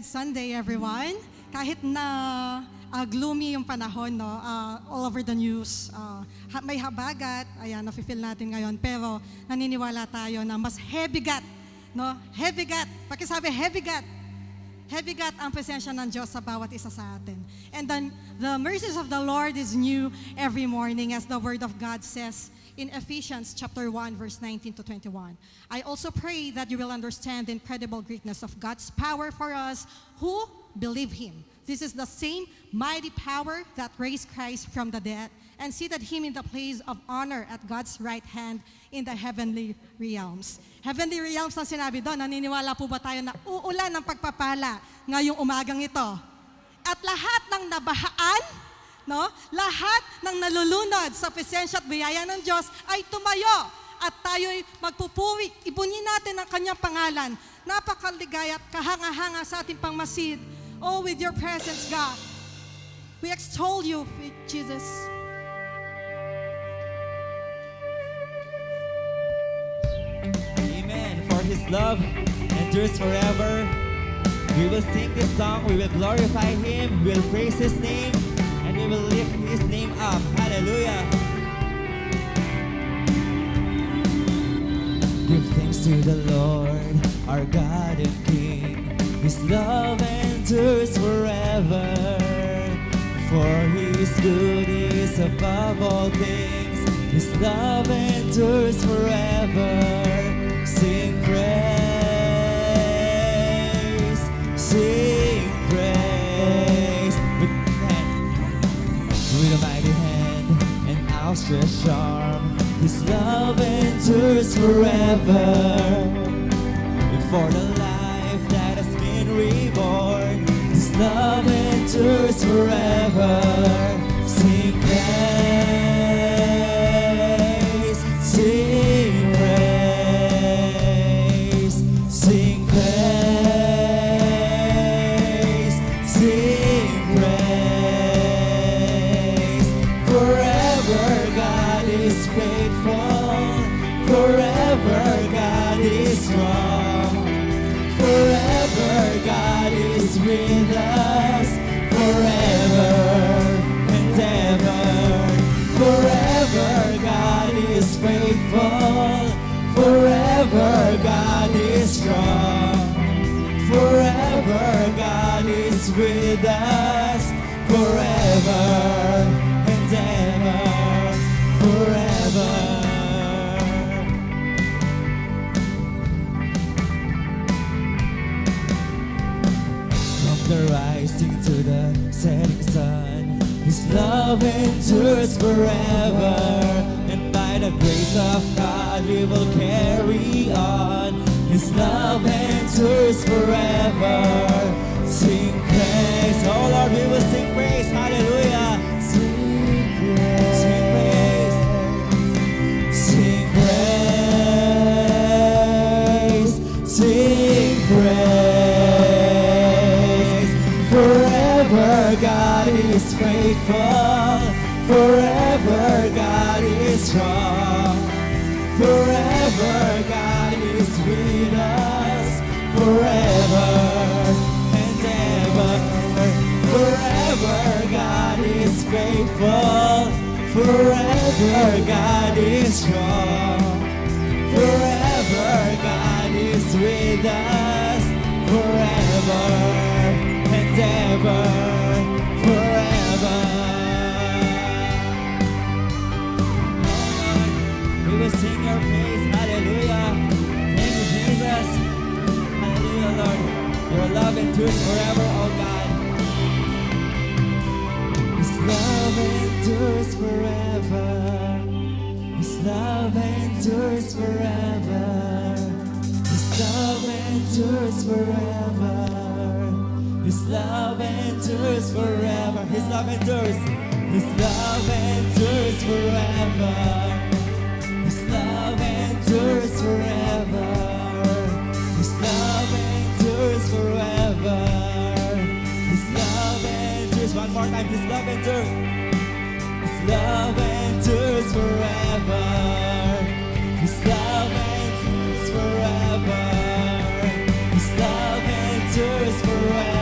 Blessed Sunday, everyone. Kahit na gloomy yung panahon, no, all over the news, may habagat, ayan, nafe-feel natin ngayon, pero naniniwala tayo na mas heavy-gat, no? Heavy-gat. Pakisabi, heavy-gat. Heavy-gat ang presensya ng Diyos sa bawat isa sa atin. And then, the mercies of the Lord is new every morning, as the Word of God says in Ephesians chapter 1, verse 19 to 21. I also pray that you will understand the incredible greatness of God's power for us who believe Him. This is the same mighty power that raised Christ from the dead and seated Him in the place of honor at God's right hand in the heavenly realms. Heavenly realms ang sinabi doon. Naniniwala po ba tayo na uulan ng pagpapala ngayong umagang ito? At lahat ng nabahaan, no? Lahat ng nalulunod sa presensya at biyaya ng Diyos ay tumayo at tayo'y magpupuri. Ibunin natin ang Kanyang pangalan. Napakaligaya at kahanga-hanga sa ating pangmasid. Oh, with your presence, God. We extol you, Jesus. Amen. For His love endures forever. We will sing this song. We will glorify Him. We will praise His name. And we will lift His name up. Hallelujah. Give thanks to the Lord, our God and King. His love endures forever. For His good is above all things. His love endures forever. Sing praise. Sing praise. With a mighty hand and outstretched arm, His love endures forever. And for the life that has been reborn, His love endures forever. Sing praise, sing praise, sing praise, sing praise. Forever God is faithful, forever God is strong, forever God is with us, forever and ever. Forever God is faithful, forever God is strong, forever God is with us, forever and ever, forever. From the rising to the setting sun, His love endures forever. And by the grace of God we will carry on. His love endures forever. Sing praise. Oh Lord, we will sing praise. Hallelujah. Sing praise. Sing praise. Sing praise. Sing praise. Forever God is faithful. Forever God is strong. Forever God is with us. Forever and ever. Forever God is faithful. Forever God is strong. Forever God is with us. Forever and ever. Forever. We will sing your praise. Hallelujah. Thank you, Jesus. Hallelujah, Lord. Your love endures forever, oh God. His love endures forever. His love endures forever. His love endures forever. His love endures forever. His love endures. His love endures forever. His love endures forever. His love endures forever. His love endures. One more time. His love endures. His love endures forever. His love endures forever. His love endures forever.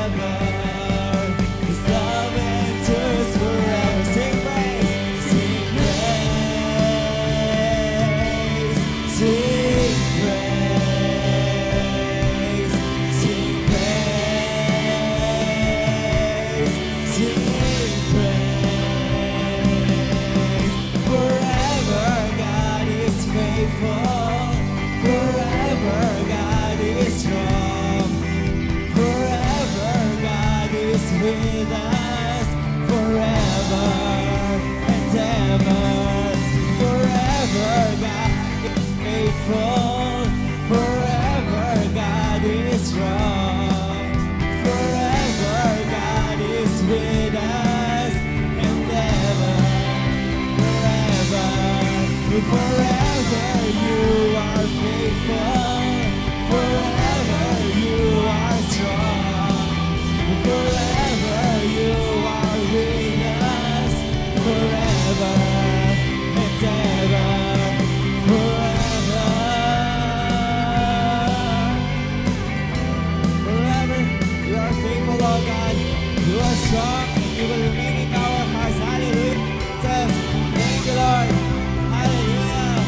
Forever you are faithful. Forever you are strong. Forever you are with us. Forever and ever. Forever. Forever you are faithful, Lord God. You are strong and you will remain in our hearts. Hallelujah. Jesus. Thank you, Lord. Hallelujah.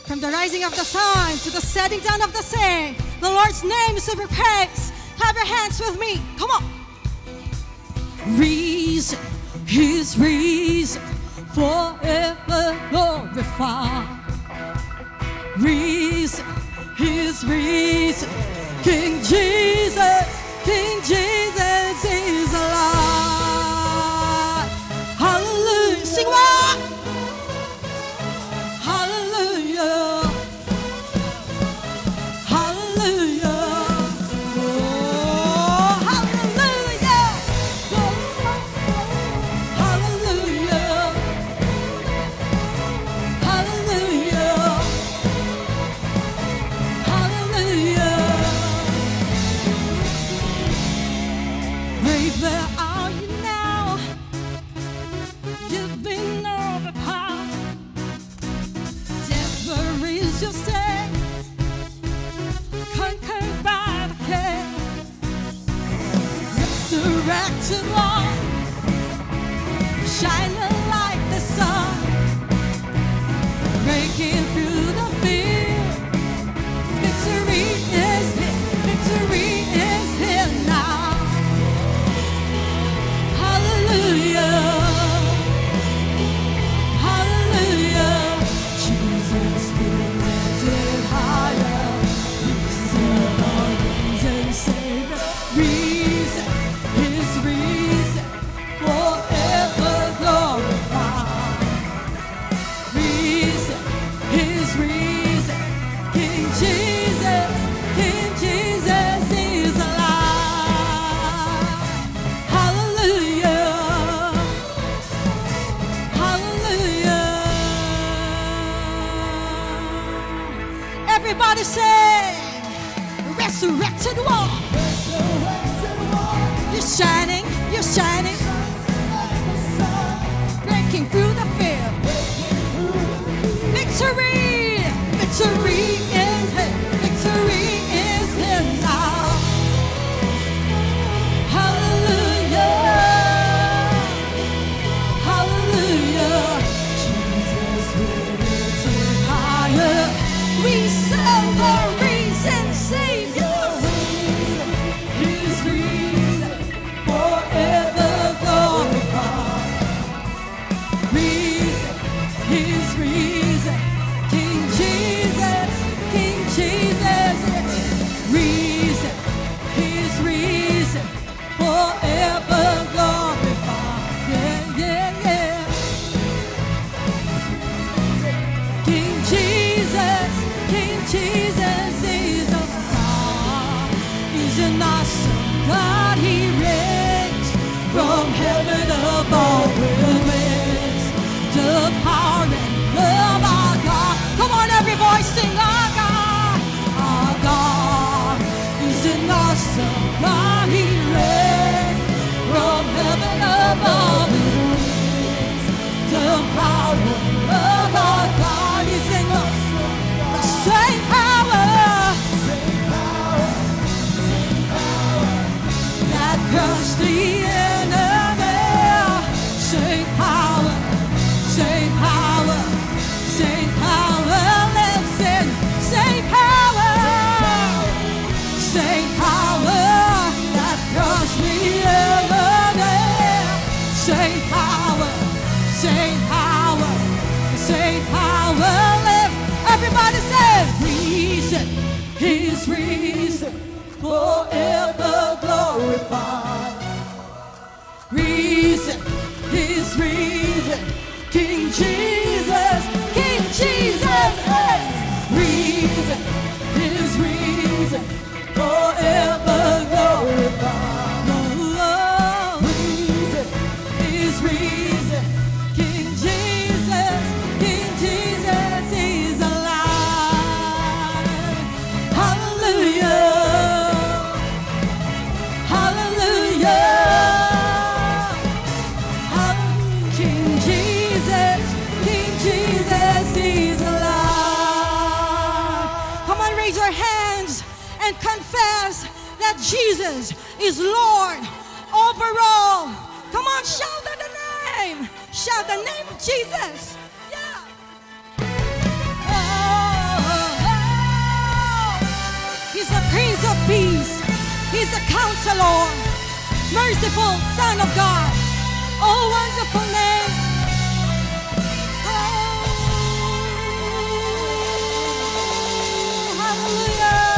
From the rising of the sun to the setting down of the same, the Lord's name is to be praised. Clap your hands with me. Come on. Reason, His reason, forever glorified. Reason, His reason, King Jesus is alive. Hallelujah. Sing what? Hallelujah. Hallelujah. Oh, hallelujah. Hallelujah. Hallelujah. Hallelujah. Great, where are you now? You've been overpowered. Death, where is your sting? Conquered by the king. Resurrected Lord, shining like the sun, breaking through the field. Victory is here now. Hallelujah. Hallelujah. Jesus be lifted higher. He's the risen Savior. Reason, His reason, forever glorified. Reason, His reason, King Jesus is alive. Hallelujah. Hallelujah. Everybody sing. Resurrected One. You're shining, breaking through the field. Victory is here now. Hallelujah. Hallelujah. Jesus lifted higher. We serve the risen Savior. His reason, forever glorified. Reason, His reason, King Jesus. Reason, His reason, forever glorified. Yeah, yeah, yeah. King Jesus is alive. He's an awesome God. He reigns from heaven above with wings. The power and love our God. Come on, every voice sing our God. Our God is an awesome God. He reigns from heaven above with wings. The power and love our God is in us. The same power that crushed the enemy. Same power lives in. Same power that crushed the enemy. Same power lives. Everybody say, reason, His reason, forever glorified. Jesus is Lord over all. Come on, shout out the name. Shout the name of Jesus. Yeah. He's the Prince of Peace. He's the Counselor, merciful Son of God. Oh, wonderful name. Oh, hallelujah.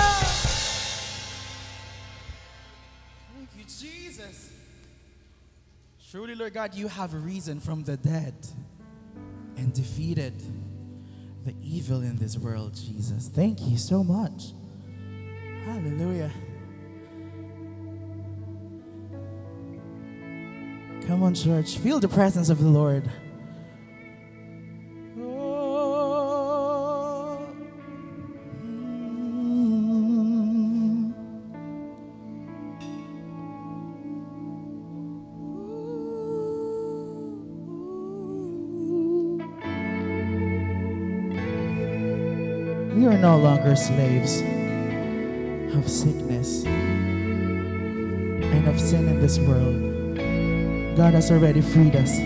Thank you, Jesus. Surely, Lord God, you have risen from the dead and defeated the evil in this world, Jesus. Thank you so much. Hallelujah. Come on, church. Feel the presence of the Lord. Oh. We are no longer slaves of sickness and of sin in this world. God has already freed us.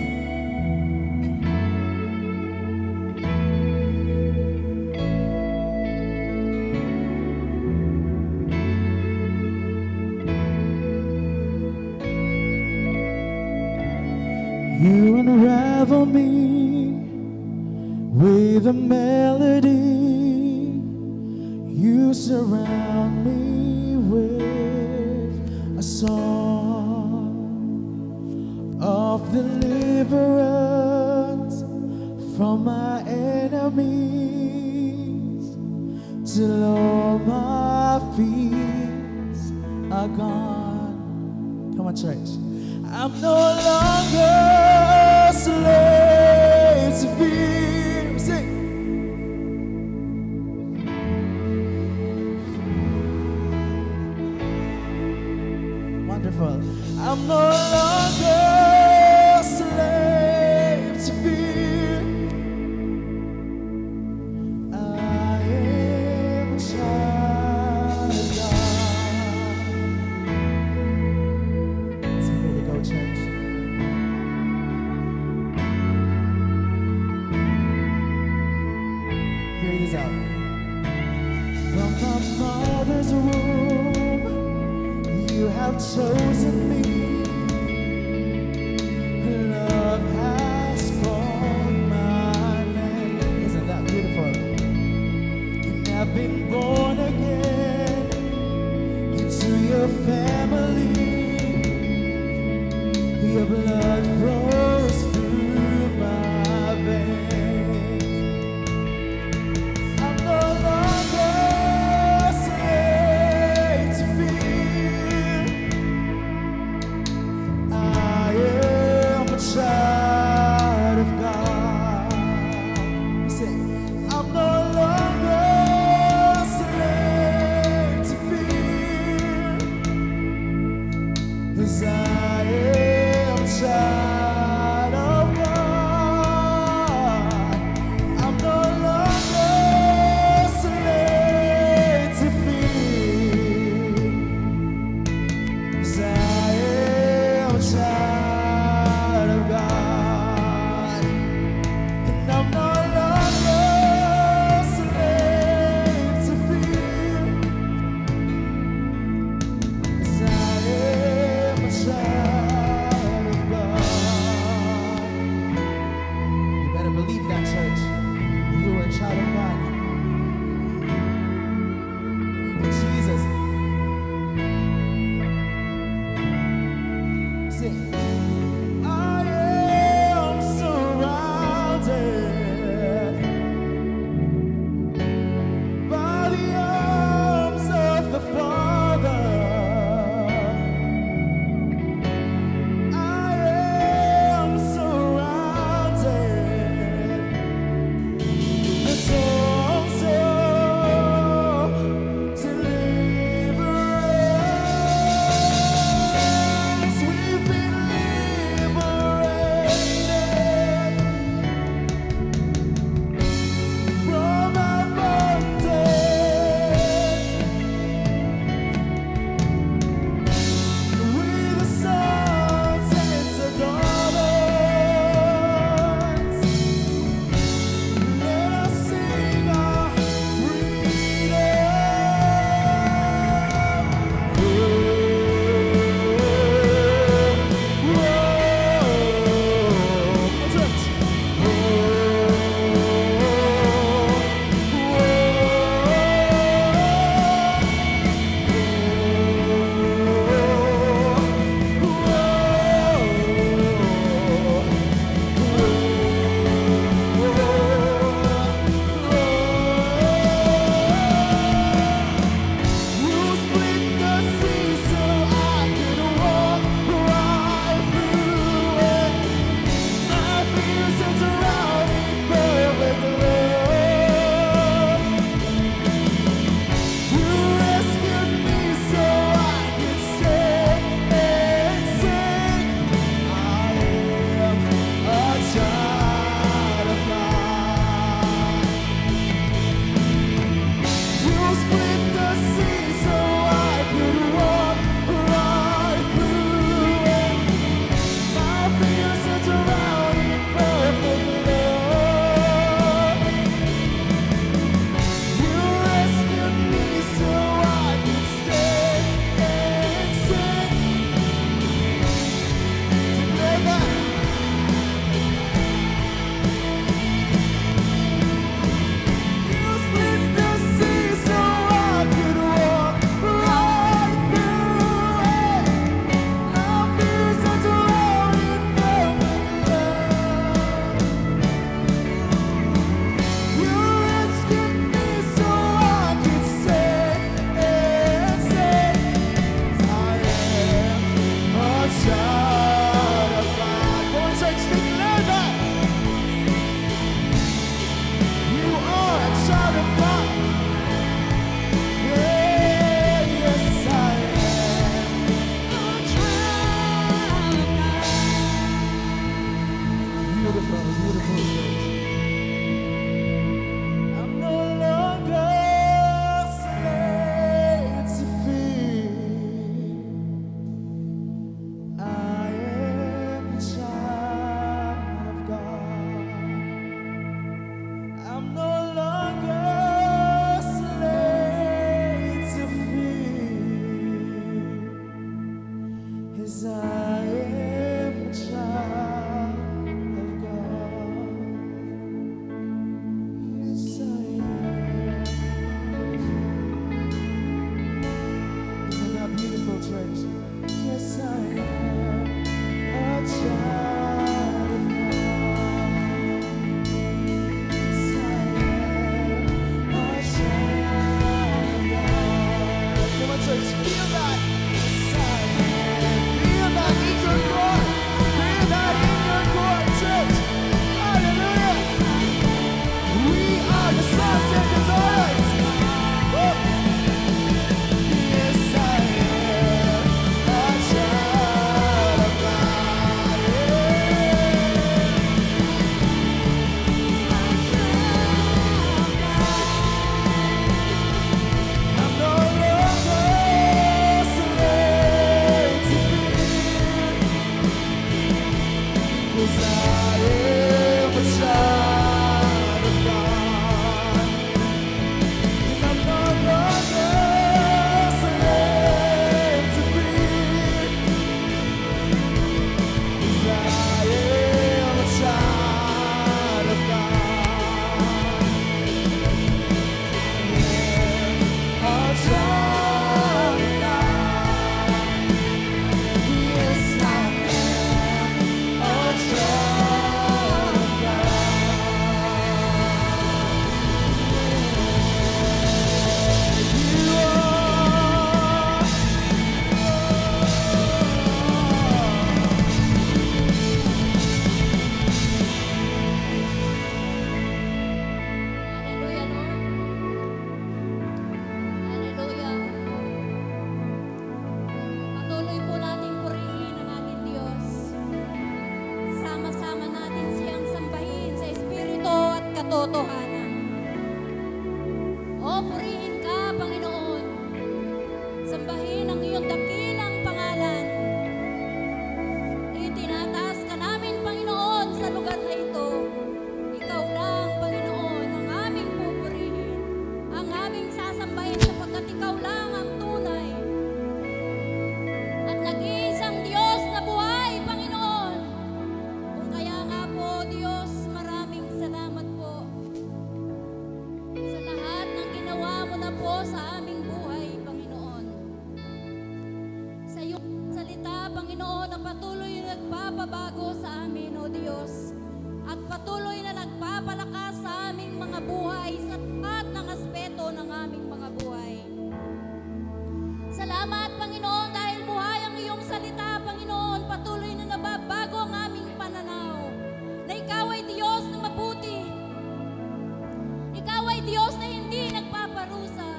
You unravel me with a melody. You surround me with a song of deliverance from my enemies, till all my fears are gone. Come on, church. I'm no longer a slave to fear. Sing. Wonderful. I'm no longer a slave to fear. I am a child of God. So here we go, church. Hear this out. From my mother's womb, you have chosen me. Love has formed my name. Isn't that beautiful? And I've been born again into your family. Your blood flows through my veins. I'm no longer a slave to fear. I am a child of God. Say, I'm no longer a slave to fear, 'cause I am a child of God. I'm no longer a slave to fear, 'cause I am a child of God. And I'm no longer a slave to fear, 'cause I am a child of God. You better believe that, church. You are a child of God. Jesus. Sing. I am surrounded by the arms of the Father. I am surrounded. The songs of deliverance. We've been 'cause I am a child of God. Yes, I am. Isn't that beautiful, church? Yes, I am a child of God. Yes, I am a child of God. Come on, church, feel that. Yes, I am. Feel that in your core. Feel that in your core, church. Hallelujah. We are the sons and the daughters. Woo. Yes, I am a child of God. I'm no longer slave to fear, 'cause I am a child of God. And I'm no longer slave to fear, 'cause I am a child of God. A child of God. Yes, I am a child of God. You Hallelujah, Lord. Hallelujah. Patuloy po natin purihin ang ating Diyos. Sama-sama natin siyang sambahin sa Espiritu at katotohanan. O purihin ka, Panginoon. Sambahin ang iyong dakilang pangalan. Itinataas ka namin, Panginoon, sa lugar na ito. Ikaw lang, Panginoon, ang aming pupurihin, ang aming sasambahin sapagkat ikaw lang ang tunay at nag-iisang Diyos na buhay, Panginoon. Kung kaya nga po, Diyos, maraming salamat po sa lahat ng ginawa mo na po sa aming buhay, Panginoon. Sa iyong salita, Panginoon, na patuloy na nagpapabago sa amin, O Diyos, at patuloy na nagpapalakas sa aming mga buhay sa lahat ng aspeto ng aming mga buhay. Salamat, Panginoon, dahil buhay ang iyong salita, Panginoon. Patuloy na nababago ang aming pananaw na ikaw ay Diyos na mabuti. Ikaw ay Diyos na hindi nagpaparusa.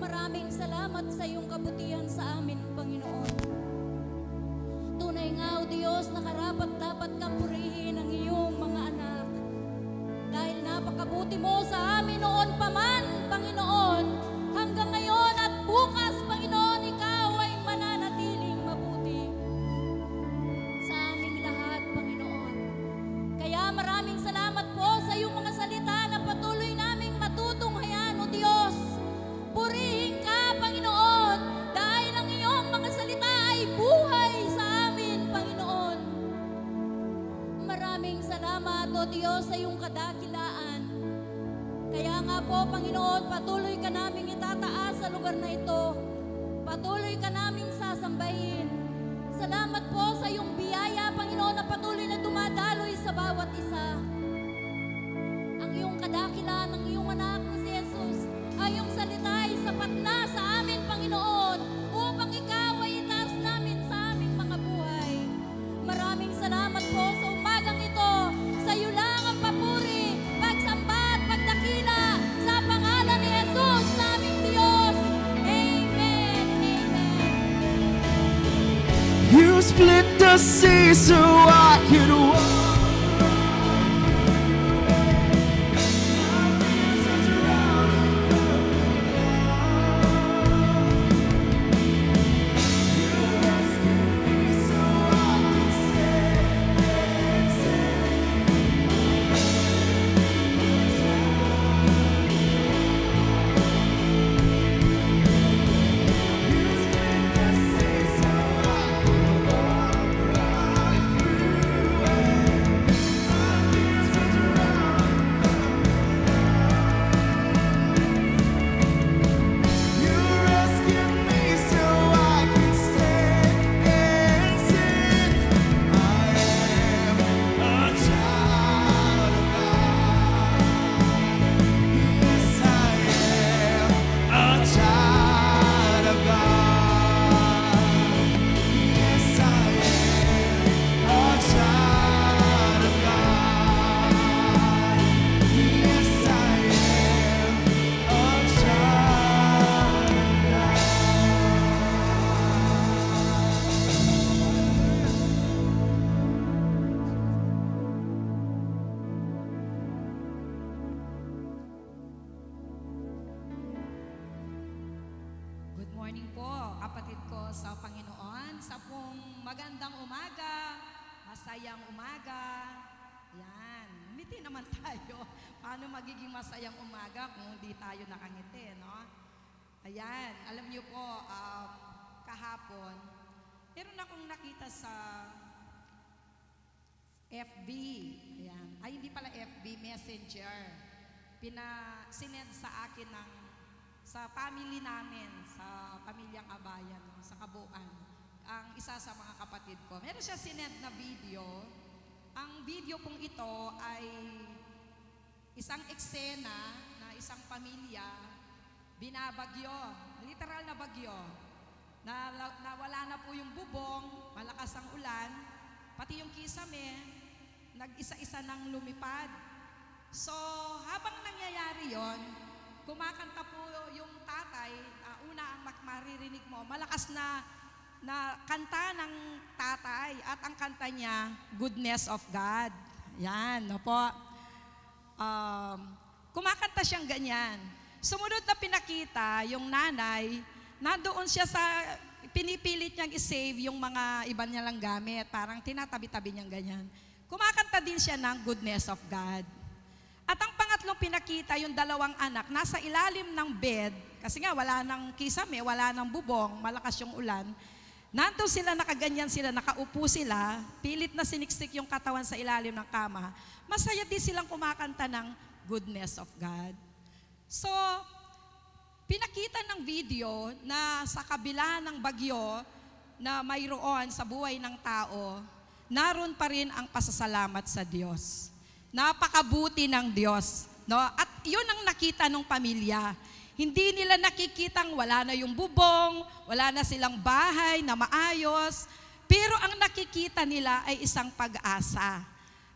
Maraming salamat sa iyong kabutihan sa amin, Panginoon. Tunay nga, O Diyos, na karapat-dapat kang purihin ang iyong mga anak. Dahil napakabuti mo sa amin noon pa man, Panginoon, hanggang ngayon at bukas, Panginoon, ikaw ay mananatiling mabuti sa aming lahat, Panginoon. Kaya maraming salamat po sa iyong mga salita na patuloy naming matutunghayan, O Diyos. Purihin ka, Panginoon, dahil ang iyong mga salita ay buhay sa amin, Panginoon. Maraming salamat, O Diyos, sa iyong kadakilaan. Kaya nga po, Panginoon, patuloy ka naming itataas sa lugar na ito. Patuloy ka naming sasambahin. Salamat po sa iyong biyaya, Panginoon, na patuloy na dumadaloy sa bawat isa. Ang iyong kadakilaan ng iyong anak na si Jesus, ang iyong salita ay sapat na sa amin, Panginoon, upang ikaw ay itaas namin sa aming mga buhay. Maraming salamat po sa umagang ito. Sa iyo lang ang papuri, pagsamba at pagdakila sa pangalan ni Jesus, naming Diyos. Amen. Amen. You split the sea so I could walk. sa Panginoon. Sa pong magandang umaga, masayang umaga. Yan, ngiti naman tayo. Paano magiging masayang umaga kung hindi tayo nakangiti, no? Ayan, alam niyo po, kahapon, meron akong nakita sa FB. Ayan. Ay, hindi pala FB, Messenger. Sinend sa akin sa family namin, sa pamilyang Abayan, no, sa Kabuuan, ang isa sa mga kapatid ko. Meron siya sinend na video. Ang video pong ito ay isang eksena na isang pamilya binabagyo, literal na bagyo. Nawala na po yung bubong, malakas ang ulan, pati yung kisame, nag-isa-isa nang lumipad. So, habang nangyayari yon, kumakanta po yung tatay, una ang maririnig mo, malakas na kanta ng tatay at ang kanta niya, Goodness of God. Yan, no po. Kumakanta siyang ganyan. Sumunod na pinakita, yung nanay, nandoon siya pinipilit niyang i-save yung mga iba nilang gamit. Parang tinatabi-tabi niyang ganyan. Kumakanta din siya ng Goodness of God. At ang pangatlong pinakita, yung dalawang anak, nasa ilalim ng bed, kasi nga wala nang kisame, wala nang bubong, malakas yung ulan. Nandoon sila, nakaganyan sila, nakaupo sila, pilit na siniksik yung katawan sa ilalim ng kama. Masaya din silang kumakanta ng Goodness of God. So, pinakita ng video na sa kabila ng bagyo na mayroon sa buhay ng tao, naroon pa rin ang pasasalamat sa Diyos. Napakabuti ng Diyos. No? At yun ang nakita ng pamilya. Hindi nila nakikitang wala na yung bubong, wala na silang bahay na maayos, pero ang nakikita nila ay isang pag-asa.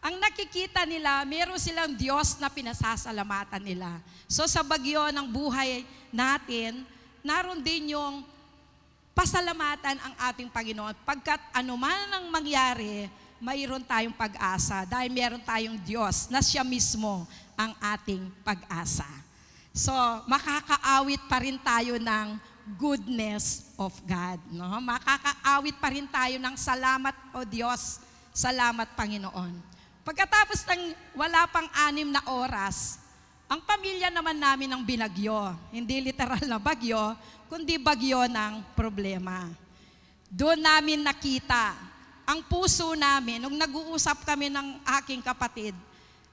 Ang nakikita nila, meron silang Diyos na pinasasalamatan nila. So sa bagyo ng buhay natin, naroon din yung pasalamatan ang ating Panginoon. Pagkat anuman ang mangyari, mayroon tayong pag-asa dahil meron tayong Diyos na siya mismo ang ating pag-asa. So, makakaawit pa rin tayo ng goodness of God. No? Makakaawit pa rin tayo ng salamat o Diyos, salamat Panginoon. Pagkatapos ng wala pang 6 na oras, ang pamilya naman namin ang binagyo. Hindi literal na bagyo, kundi bagyo ng problema. Doon namin nakita ang puso namin, nung nag-uusap kami ng aking kapatid,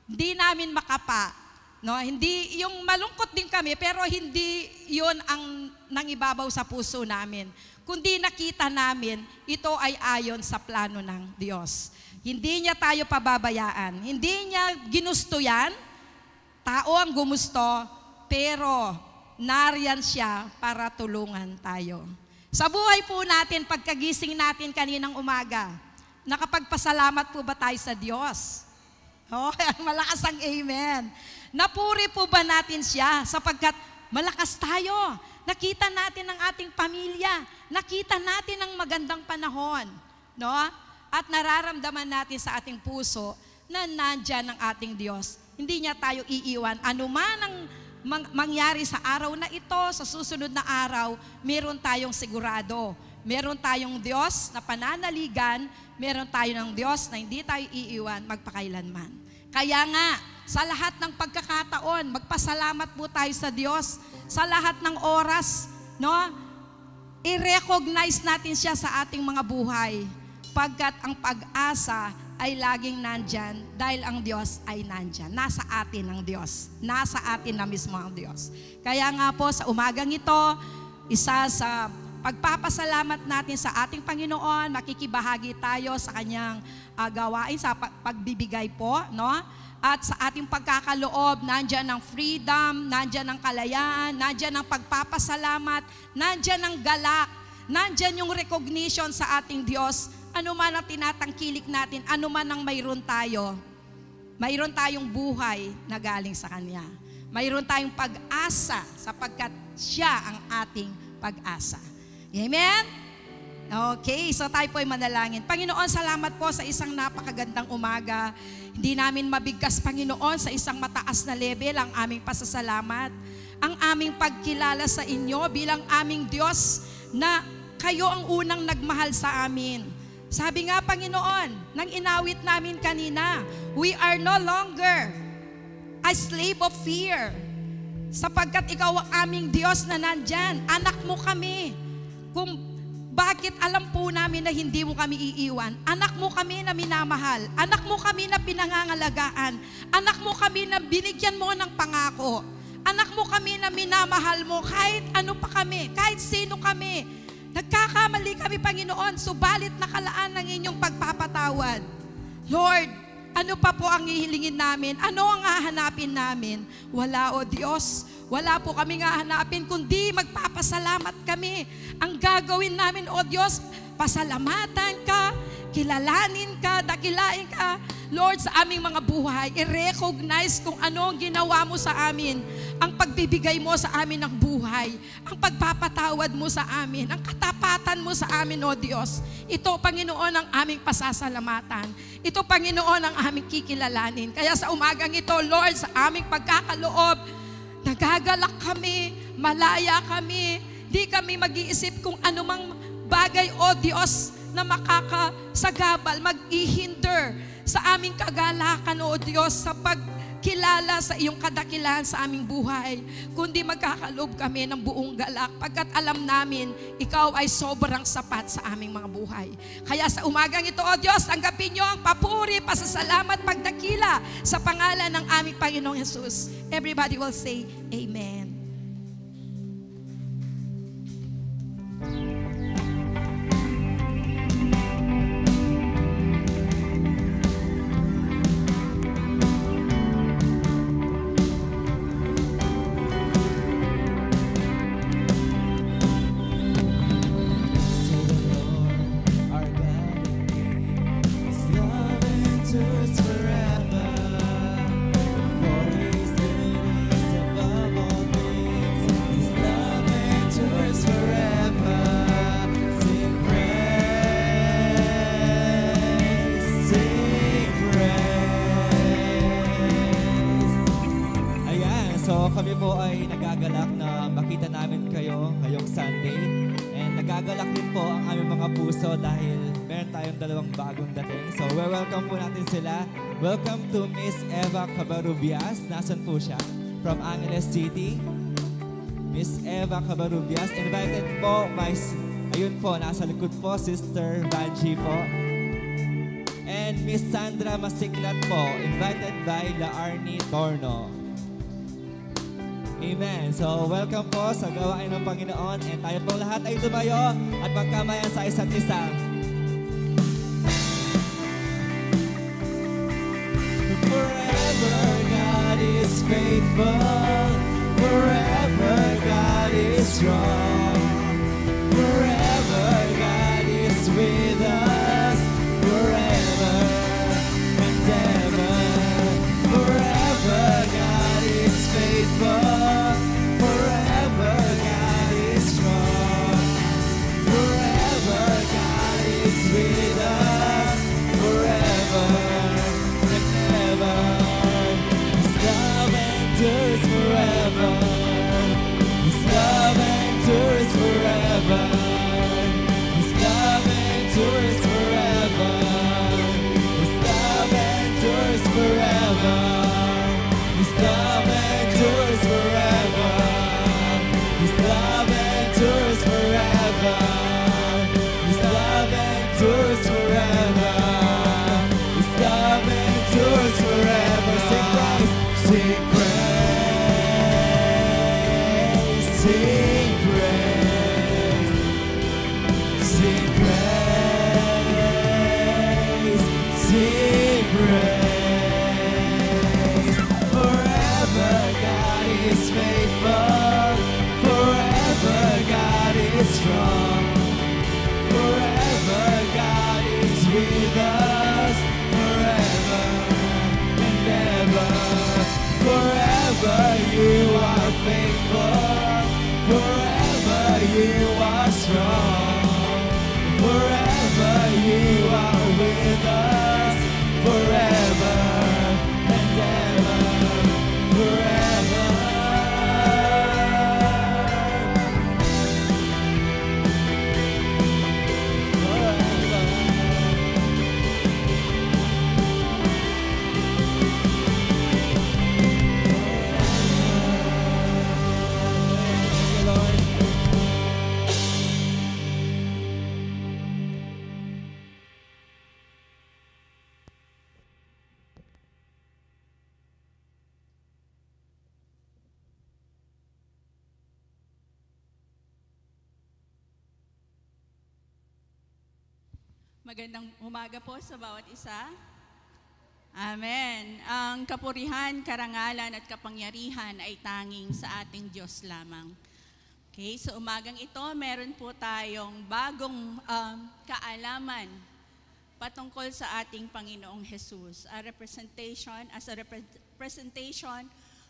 hindi namin makapa. No? Hindi, yung malungkot din kami, pero hindi yun ang nangibabaw sa puso namin. Kundi nakita namin, ito ay ayon sa plano ng Diyos. Hindi niya tayo pababayaan. Hindi niya ginusto yan. Tao ang gumusto, pero nariyan siya para tulungan tayo. Sa buhay po natin, pagkagising natin kaninang umaga, nakapagpasalamat po ba tayo sa Diyos? Oh, malakas ang amen. Napuri po ba natin siya sapagkat malakas tayo. Nakita natin ang ating pamilya. Nakita natin ang magandang panahon. No? At nararamdaman natin sa ating puso na nandyan ang ating Diyos. Hindi niya tayo iiwan. Ano man ang mangyari sa araw na ito, sa susunod na araw, meron tayong sigurado. Meron tayong Diyos na pananaligan, meron tayo ng Diyos na hindi tayo iiwan magpakailanman. Kaya nga, sa lahat ng pagkakataon, magpasalamat po tayo sa Diyos. Sa lahat ng oras, no? I-recognize natin siya sa ating mga buhay. Pagkat ang pag-asa ay laging nandyan dahil ang Diyos ay nandyan. Nasa atin ang Diyos. Nasa atin na mismo ang Diyos. Kaya nga po, sa umagang ito, isa sa pagpapasalamat natin sa ating Panginoon, makikibahagi tayo sa kanyang gawain, sa pagbibigay po, no? At sa ating pagkakaloob, nandyan ang freedom, nandyan ang kalayaan, nandyan ang pagpapasalamat, nandyan ang galak, nandyan yung recognition sa ating Diyos. Ano man ang tinatangkilik natin, ano man ang mayroon tayo, mayroon tayong buhay na galing sa Kanya. Mayroon tayong pag-asa sapagkat siya ang ating pag-asa. Amen? Okay, so tayo po ay manalangin. Panginoon, salamat po sa isang napakagandang umaga. Hindi namin mabigkas, Panginoon, sa isang mataas na level ang aming pasasalamat. Ang aming pagkilala sa inyo bilang aming Diyos na kayo ang unang nagmahal sa amin. Sabi nga, Panginoon, nang inawit namin kanina, we are no longer a slave of fear. Sapagkat ikaw ang aming Diyos na nandyan. Anak mo kami. Kung bakit alam po namin na hindi mo kami iiwan. Anak mo kami na minamahal. Anak mo kami na pinangangalagaan. Anak mo kami na binigyan mo ng pangako. Anak mo kami na minamahal mo kahit ano pa kami, kahit sino kami. Nagkakamali kami, Panginoon, subalit nakalaan ng inyong pagpapatawad. Lord, ano pa po ang hihilingin namin? Ano ang hahanapin namin? Wala, O Diyos. Wala po kami hahanapin, kundi magpapasalamat kami. Ang gagawin namin, O Diyos, pasalamatan ka, kilalanin ka, dakilain ka. Lord, sa aming mga buhay, i-recognize kung ano ang ginawa mo sa amin. Ang pagbibigay mo sa amin ng buhay. Ang pagpapatawad mo sa amin. Ang katapatan mo sa amin, O Diyos. Ito, Panginoon, ang aming pasasalamatan. Ito, Panginoon, ang aming kikilalanin. Kaya sa umagang ito, Lord, sa aming pagkakaloob, nagagalak kami, malaya kami, di kami mag-iisip kung anumang bagay, O Diyos, na makakasagabal, mag-ihinder sa aming kagalakan, O Diyos, sa pagkilala sa iyong kadakilahan sa aming buhay, kundi magkakaloob kami ng buong galak, pagkat alam namin, ikaw ay sobrang sapat sa aming mga buhay. Kaya sa umagang ito, O Diyos, tanggapin niyo ang papuri, pasasalamat, pagdakila sa pangalan ng aming Panginoong Jesus. Everybody will say, Amen. Kami po ay nagagalak na makita namin kayo ngayong Sunday. And nagagalak din po ang aming mga puso dahil meron tayong dalawang bagong dating. So welcome po natin sila. Welcome to Miss Eva Cabarubias. Nasaan po siya? From Angeles City. Miss Eva Cabarubias. Invited po ayun po, nasa likod po, Sister Vanji po. And Miss Sandra Masiklat po. Invited by La Arnie Torno. Amen. So, welcome po sa gawain ng Panginoon. And tayo pong lahat ay tumayo at magkamayan sa isa't isa. Forever God is faithful. Forever God is strong. Forever God is with us. Forever and ever. Forever God is faithful. With us forever and ever. His love endures forever. His love endures forever. His love endures forever. His love endures forever. His love endures forever. His love endures forever. His love endures forever. His love endures forever. Sing praise, sing praise, sing praise, sing praise, sing praise. Forever God is faithful. Forever God is strong. Forever God is with us, forever and ever. Forever you are faithful, forever you are strong. Forever you are with us, forever and ever. Forever. Magandang umaga po sa bawat isa. Amen. Ang kapurihan, karangalan at kapangyarihan ay tanging sa ating Diyos lamang. Okay, so umagang ito, meron po tayong bagong kaalaman patungkol sa ating Panginoong Jesus. A representation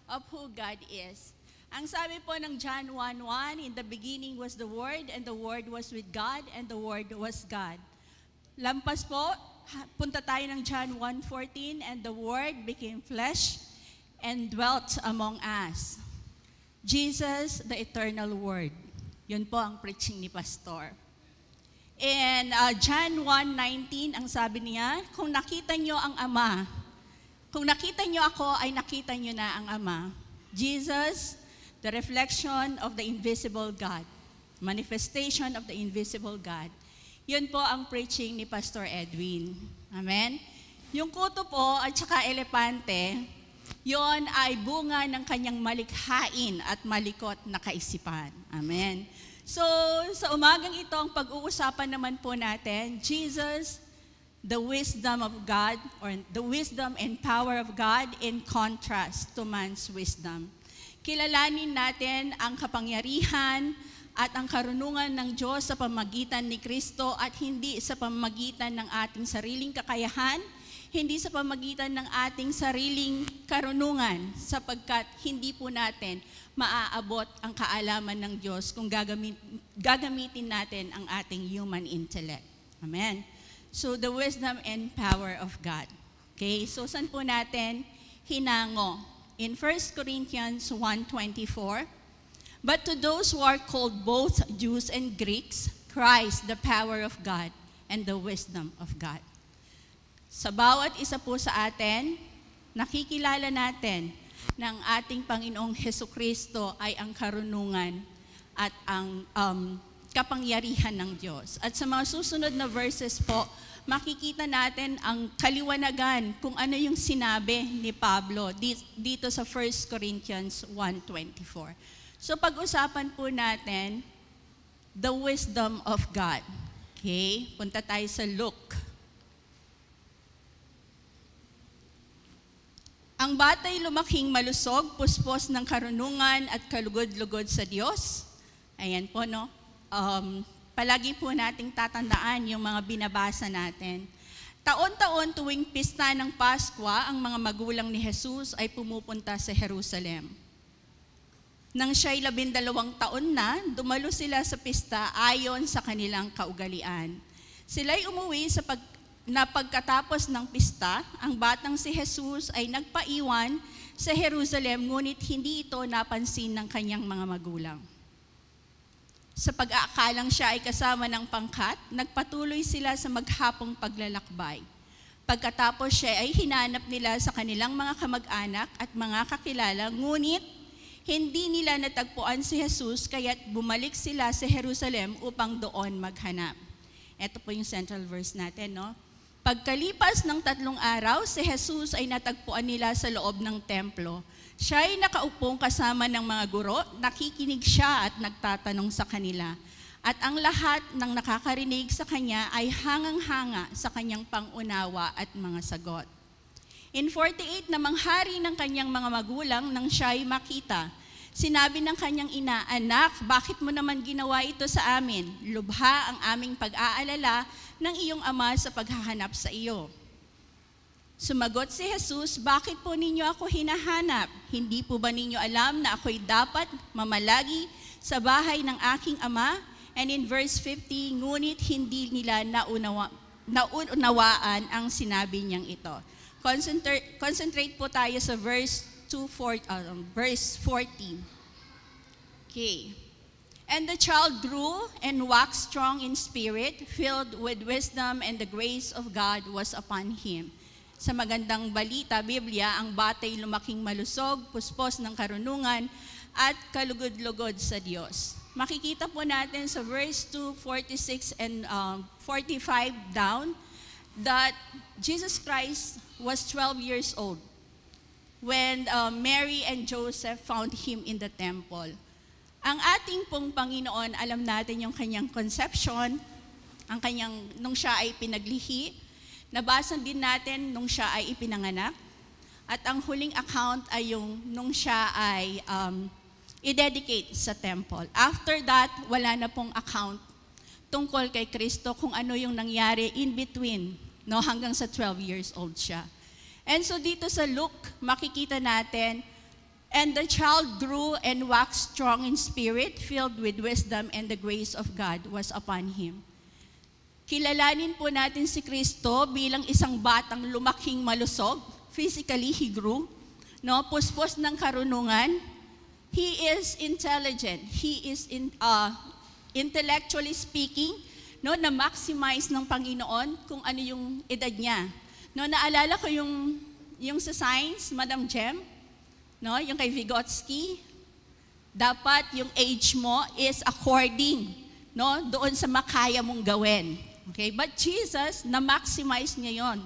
of who God is. Ang sabi po ng John 1:1, in the beginning was the Word, and the Word was with God, and the Word was God. Lampas po, punta tayo ng John 1:14, and the Word became flesh and dwelt among us. Jesus, the eternal Word. Yun po ang preaching ni Pastor. And John 1:19, ang sabi niya, kung nakita nyo ang Ama, kung nakita nyo ako, ay nakita nyo na ang Ama. Jesus, the reflection of the invisible God. Manifestation of the invisible God. Yun po ang preaching ni Pastor Edwin. Amen? Yung kuto po at saka elepante, yon ay bunga ng kanyang malikhain at malikot na kaisipan. Amen? So, sa umagang ito, ang pag-uusapan naman po natin, Jesus, the wisdom of God, or the wisdom and power of God in contrast to man's wisdom. Kilalanin natin ang kapangyarihan at ang karunungan ng Diyos sa pamamagitan ni Kristo at hindi sa pamamagitan ng ating sariling kakayahan, hindi sa pamamagitan ng ating sariling karunungan, sapagkat hindi po natin maaabot ang kaalaman ng Diyos kung gagamitin natin ang ating human intellect. Amen? So, the wisdom and power of God. Okay, so saan po natin hinango? In 1 Corinthians 1:24, but to those who are called both Jews and Greeks, Christ, the power of God and the wisdom of God. Sa bawat isa po sa atin, nakikilala natin ng ating Panginoong Hesukristo ay ang karunungan at ang kapangyarihan ng Diyos. At sa mga susunod na verses po, makikita natin ang kaliwanagan kung ano yung sinabi ni Pablo dito sa 1 Corinthians 1:24. So pag-usapan po natin the wisdom of God. Okay? Punta tayo sa Luke. Ang batay lumaking malusog, puspos ng karunungan at kalugod-lugod sa Diyos. Ayan po, no? Palagi po nating tatandaan yung mga binabasa natin. Taon-taon tuwing pista ng Pasko, ang mga magulang ni Jesus ay pumupunta sa Jerusalem. Nang siya'y 12 taon na, dumalo sila sa pista ayon sa kanilang kaugalian. Sila'y umuwi na pagkatapos ng pista, ang batang si Jesus ay nagpaiwan sa Jerusalem, ngunit hindi ito napansin ng kanyang mga magulang. Sa pag-aakalang siya ay kasama ng pangkat, nagpatuloy sila sa maghapong paglalakbay. Pagkatapos siya ay hinanap nila sa kanilang mga kamag-anak at mga kakilala, ngunit hindi nila natagpuan si Jesus, kaya't bumalik sila sa Jerusalem upang doon maghanap. Ito po yung central verse natin, no? Pagkalipas ng 3 araw, si Jesus ay natagpuan nila sa loob ng templo. Siya ay nakaupong kasama ng mga guro, nakikinig siya at nagtatanong sa kanila. At ang lahat ng nakakarinig sa kanya ay hangang-hanga sa kanyang pangunawa at mga sagot. In 48 na manghari ng kanyang mga magulang nang siya ay makita, sinabi ng kanyang ina, "Anak, bakit mo naman ginawa ito sa amin? Lubha ang aming pag-aalala ng iyong ama sa paghahanap sa iyo." Sumagot si Jesus, "Bakit po ninyo ako hinahanap? Hindi po ba ninyo alam na ako'y dapat mamalagi sa bahay ng aking ama?" And in verse 50, ngunit hindi nila naunawaan ang sinabi niyang ito. Concentrate po tayo sa verse 14. Okay. And the child grew and waxed strong in spirit, filled with wisdom, and the grace of God was upon him. Sa magandang balita, Biblia, ang batay lumaking malusog, puspos ng karunungan, at kalugod-lugod sa Diyos. Makikita po natin sa verse 2, 46 and 45 down, that Jesus Christ was 12 years old when Mary and Joseph found him in the temple. Ang ating pong Panginoon, alam natin yung kanyang conception, nung siya ay pinaglihi. Nabasa din natin nung siya ay ipinanganak. At ang huling account ay yung nung siya ay i-dedicate sa temple. After that, wala na pong account tungkol kay Kristo kung ano yung nangyari in between, no, hanggang sa 12 years old siya. And so dito sa Luke, makikita natin, and the child grew and waxed strong in spirit, filled with wisdom, and the grace of God was upon him. Kilalanin po natin si Kristo bilang isang batang lumaking malusog. Physically, he grew. No, puspos ng karunungan. He is intelligent. He is intellectually speaking, no, na-maximize ng Panginoon kung ano yung edad niya. No, naalala ko yung sa science, Madam Jem, no, yung kay Vygotsky, dapat yung age mo is according, no, doon sa makaya mong gawin. Okay? But Jesus, na-maximize niya yon,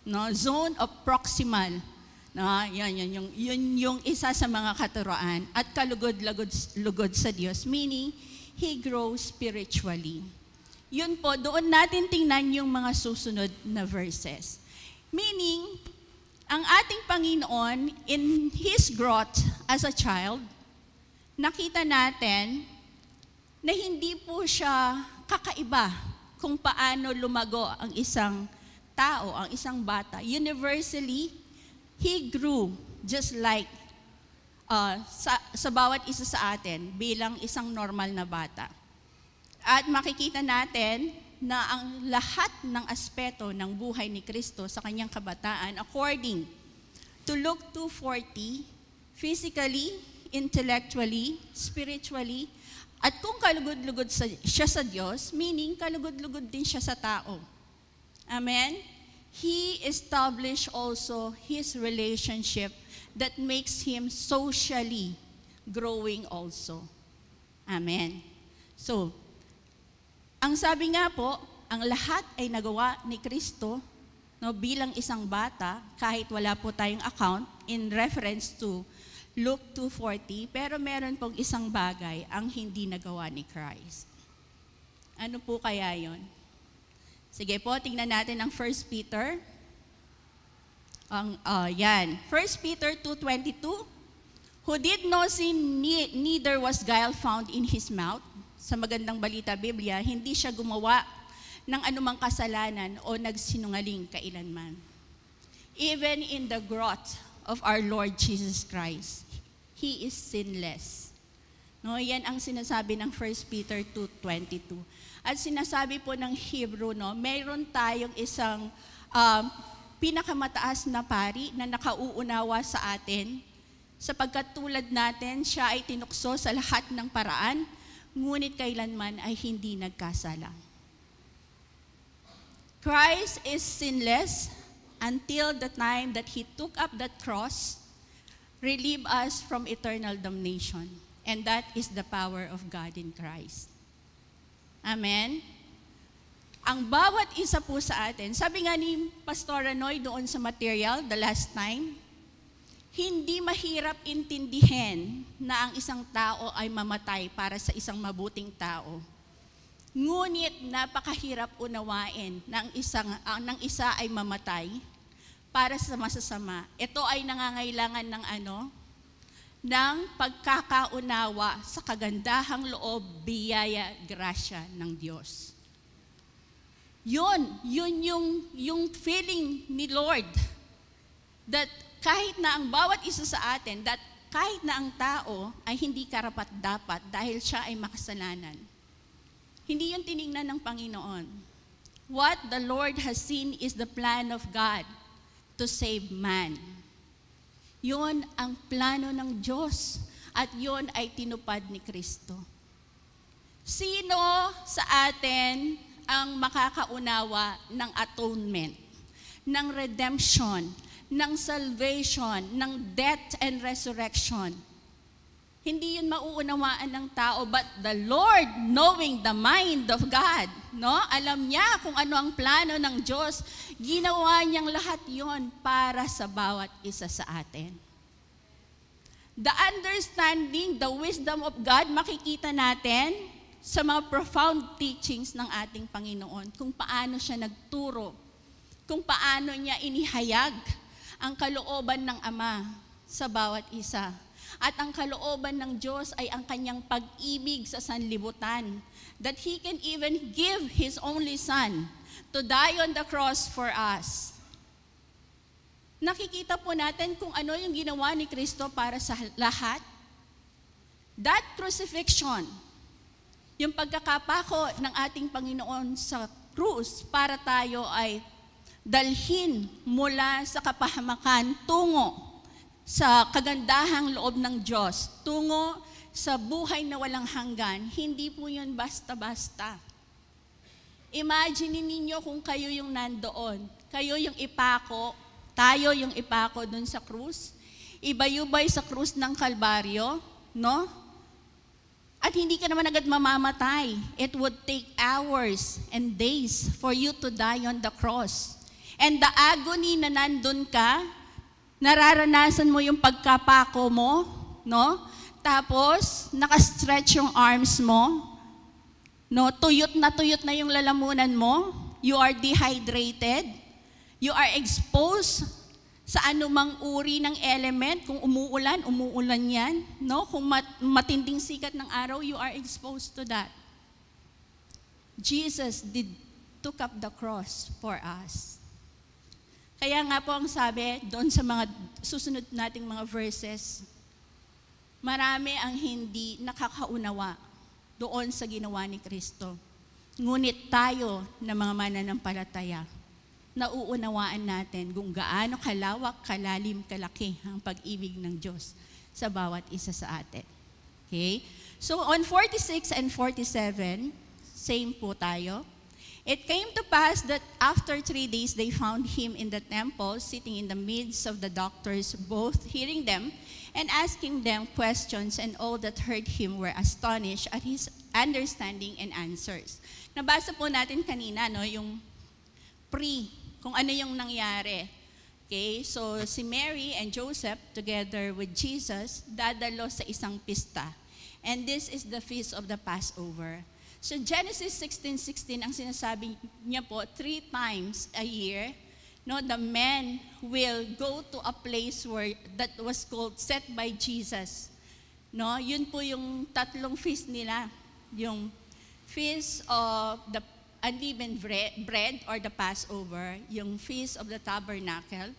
no, zone of proximal. No, yun yung isa sa mga katuroan at kalugod-lugod sa Diyos, meaning he grows spiritually. Yun po, doon natin tingnan yung mga susunod na verses. Meaning, ang ating Panginoon, in His growth as a child, nakita natin na hindi po siya kakaiba kung paano lumago ang isang tao, ang isang bata. Universally, He grew just like sa bawat isa sa atin bilang isang normal na bata. At makikita natin na ang lahat ng aspeto ng buhay ni Kristo sa kanyang kabataan, according to Luke 2:40, physically, intellectually, spiritually, at kung kalugod-lugod siya sa Diyos, meaning kalugod-lugod din siya sa tao. Amen? He established also His relationship that makes him socially growing also. Amen. So, ang sabi nga po, ang lahat ay nagawa ni Kristo, no, bilang isang bata, kahit wala po tayong account in reference to Luke 2:40, pero meron pong isang bagay ang hindi nagawa ni Christ. Ano po kaya yon? Sige po, tingnan natin ang 1 Peter. Yan. 1 Peter 2:22, who did no sin, neither was guile found in his mouth. Sa magandang balita Biblia, hindi siya gumawa ng anumang kasalanan o nagsinungaling kailanman. Even in the growth of our Lord Jesus Christ, He is sinless. No, yan ang sinasabi ng 1 Peter 2:22. At sinasabi po ng Hebrew, no, mayroon tayong isang pinakamataas na pari na nakauunawa sa atin, sapagkat tulad natin, siya ay tinukso sa lahat ng paraan, ngunit kailanman ay hindi nagkasala. Christ is sinless until the time that He took up that cross, relieve us from eternal damnation. And that is the power of God in Christ. Amen? Ang bawat isa po sa atin, sabi nga ni Pastor Noy doon sa material, the last time, hindi mahirap intindihin na ang isang tao ay mamatay para sa isang mabuting tao. Ngunit napakahirap unawain na ang isa ay mamatay para sa masasama. Ito ay nangangailangan ng ng pagkakaunawa sa kagandahang loob, biyaya, grasya ng Diyos. Yun yung feeling ni Lord that kahit na ang bawat isa sa atin, that kahit na ang tao ay hindi karapat-dapat dahil siya ay makasalanan. Hindi yun tiningnan ng Panginoon. What the Lord has seen is the plan of God to save man. Yun ang plano ng Diyos at yun ay tinupad ni Kristo. Sino sa atin ang makakaunawa ng atonement, ng redemption, ng salvation, ng death and resurrection? Hindi yun mauunawaan ng tao, but the Lord, knowing the mind of God, no? Alam niya kung ano ang plano ng Diyos, ginawa niyang lahat yon para sa bawat isa sa atin. The understanding, the wisdom of God, makikita natin sa mga profound teachings ng ating Panginoon, kung paano siya nagturo, kung paano niya inihayag ang kalooban ng Ama sa bawat isa. At ang kalooban ng Diyos ay ang kanyang pag-ibig sa sanlibutan, that He can even give His only Son to die on the cross for us. Nakikita po natin kung ano yung ginawa ni Kristo para sa lahat. That crucifixion, yung pagkakapako ng ating Panginoon sa krus para tayo ay dalhin mula sa kapahamakan tungo sa kagandahang loob ng Diyos, tungo sa buhay na walang hanggan. Hindi po yun basta-basta. Imagine ninyo kung kayo yung nandoon, kayo yung ipako, tayo yung ipako dun sa krus, ibayubay sa krus ng Kalbaryo, no? At hindi ka naman agad mamamatay. It would take hours and days for you to die on the cross. And the agony na nandun ka, nararanasan mo yung pagkapako mo, no? Tapos, nakastretch yung arms mo, no? Tuyot na yung lalamunan mo. You are dehydrated. You are exposed sa anumang uri ng element. Kung umuulan yan. No? Kung matinding sikat ng araw, you are exposed to that. Jesus took up the cross for us. Kaya nga po ang sabi doon sa mga susunod nating mga verses, marami ang hindi nakakaunawa doon sa ginawa ni Kristo. Ngunit tayo na mga mananampalataya, nauunawaan natin kung gaano kalawak, kalalim, kalaki ang pag-ibig ng Diyos sa bawat isa sa atin. Okay? So on 46 and 47, same po tayo. It came to pass that after 3 days they found him in the temple, sitting in the midst of the doctors, both hearing them and asking them questions, and all that heard him were astonished at his understanding and answers. Nabasa po natin kanina, no, yung kung ano yung nangyari. Okay, so si Mary and Joseph, together with Jesus, dadalo sa isang pista. And this is the feast of the Passover. So Genesis 16:16, ang sinasabi niya po, 3 times a year, no, the men will go to a place where that was called set by Jesus. No, yun po yung tatlong feast nila. Yung feast of the unleavened bread or the Passover, yung feast of the tabernacle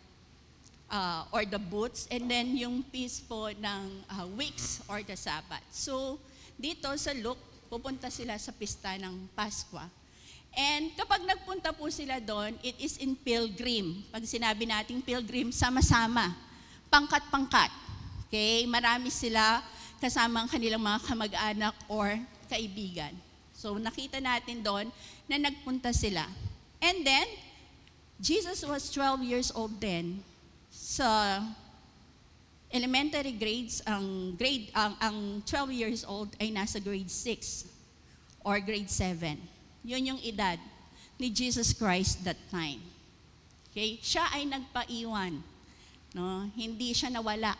or the booths, and then yung feast po ng weeks or the Sabbath. So dito sa Luke, pupunta sila sa pista ng Pasko. And kapag nagpunta po sila doon, it is in pilgrim. Pag sinabi nating pilgrim, sama-sama, pangkat-pangkat. Okay? Marami sila kasama ang kanilang mga kamag-anak or kaibigan. So nakita natin doon na nagpunta sila. And then, Jesus was 12 years old then. Sa elementary grades, ang 12 years old ay nasa grade 6 or grade 7. Yun yung edad ni Jesus Christ that time. Okay? Siya ay nagpaiwan. No? Hindi siya nawala.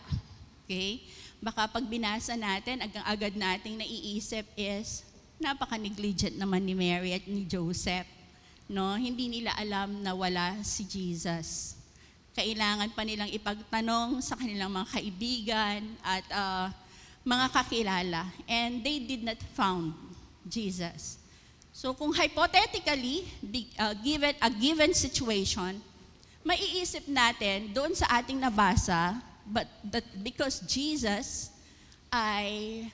Okay? Baka pag binasa natin, agad nating naiisip is, napaka-negligent naman ni Mary at ni Joseph. No? Hindi nila alam na wala si Jesus. Kailangan pa nilang ipagtanong sa kanilang mga kaibigan at mga kakilala. And they did not found Jesus. So kung hypothetically, given a given situation, maiisip natin doon sa ating nabasa, but that because Jesus ay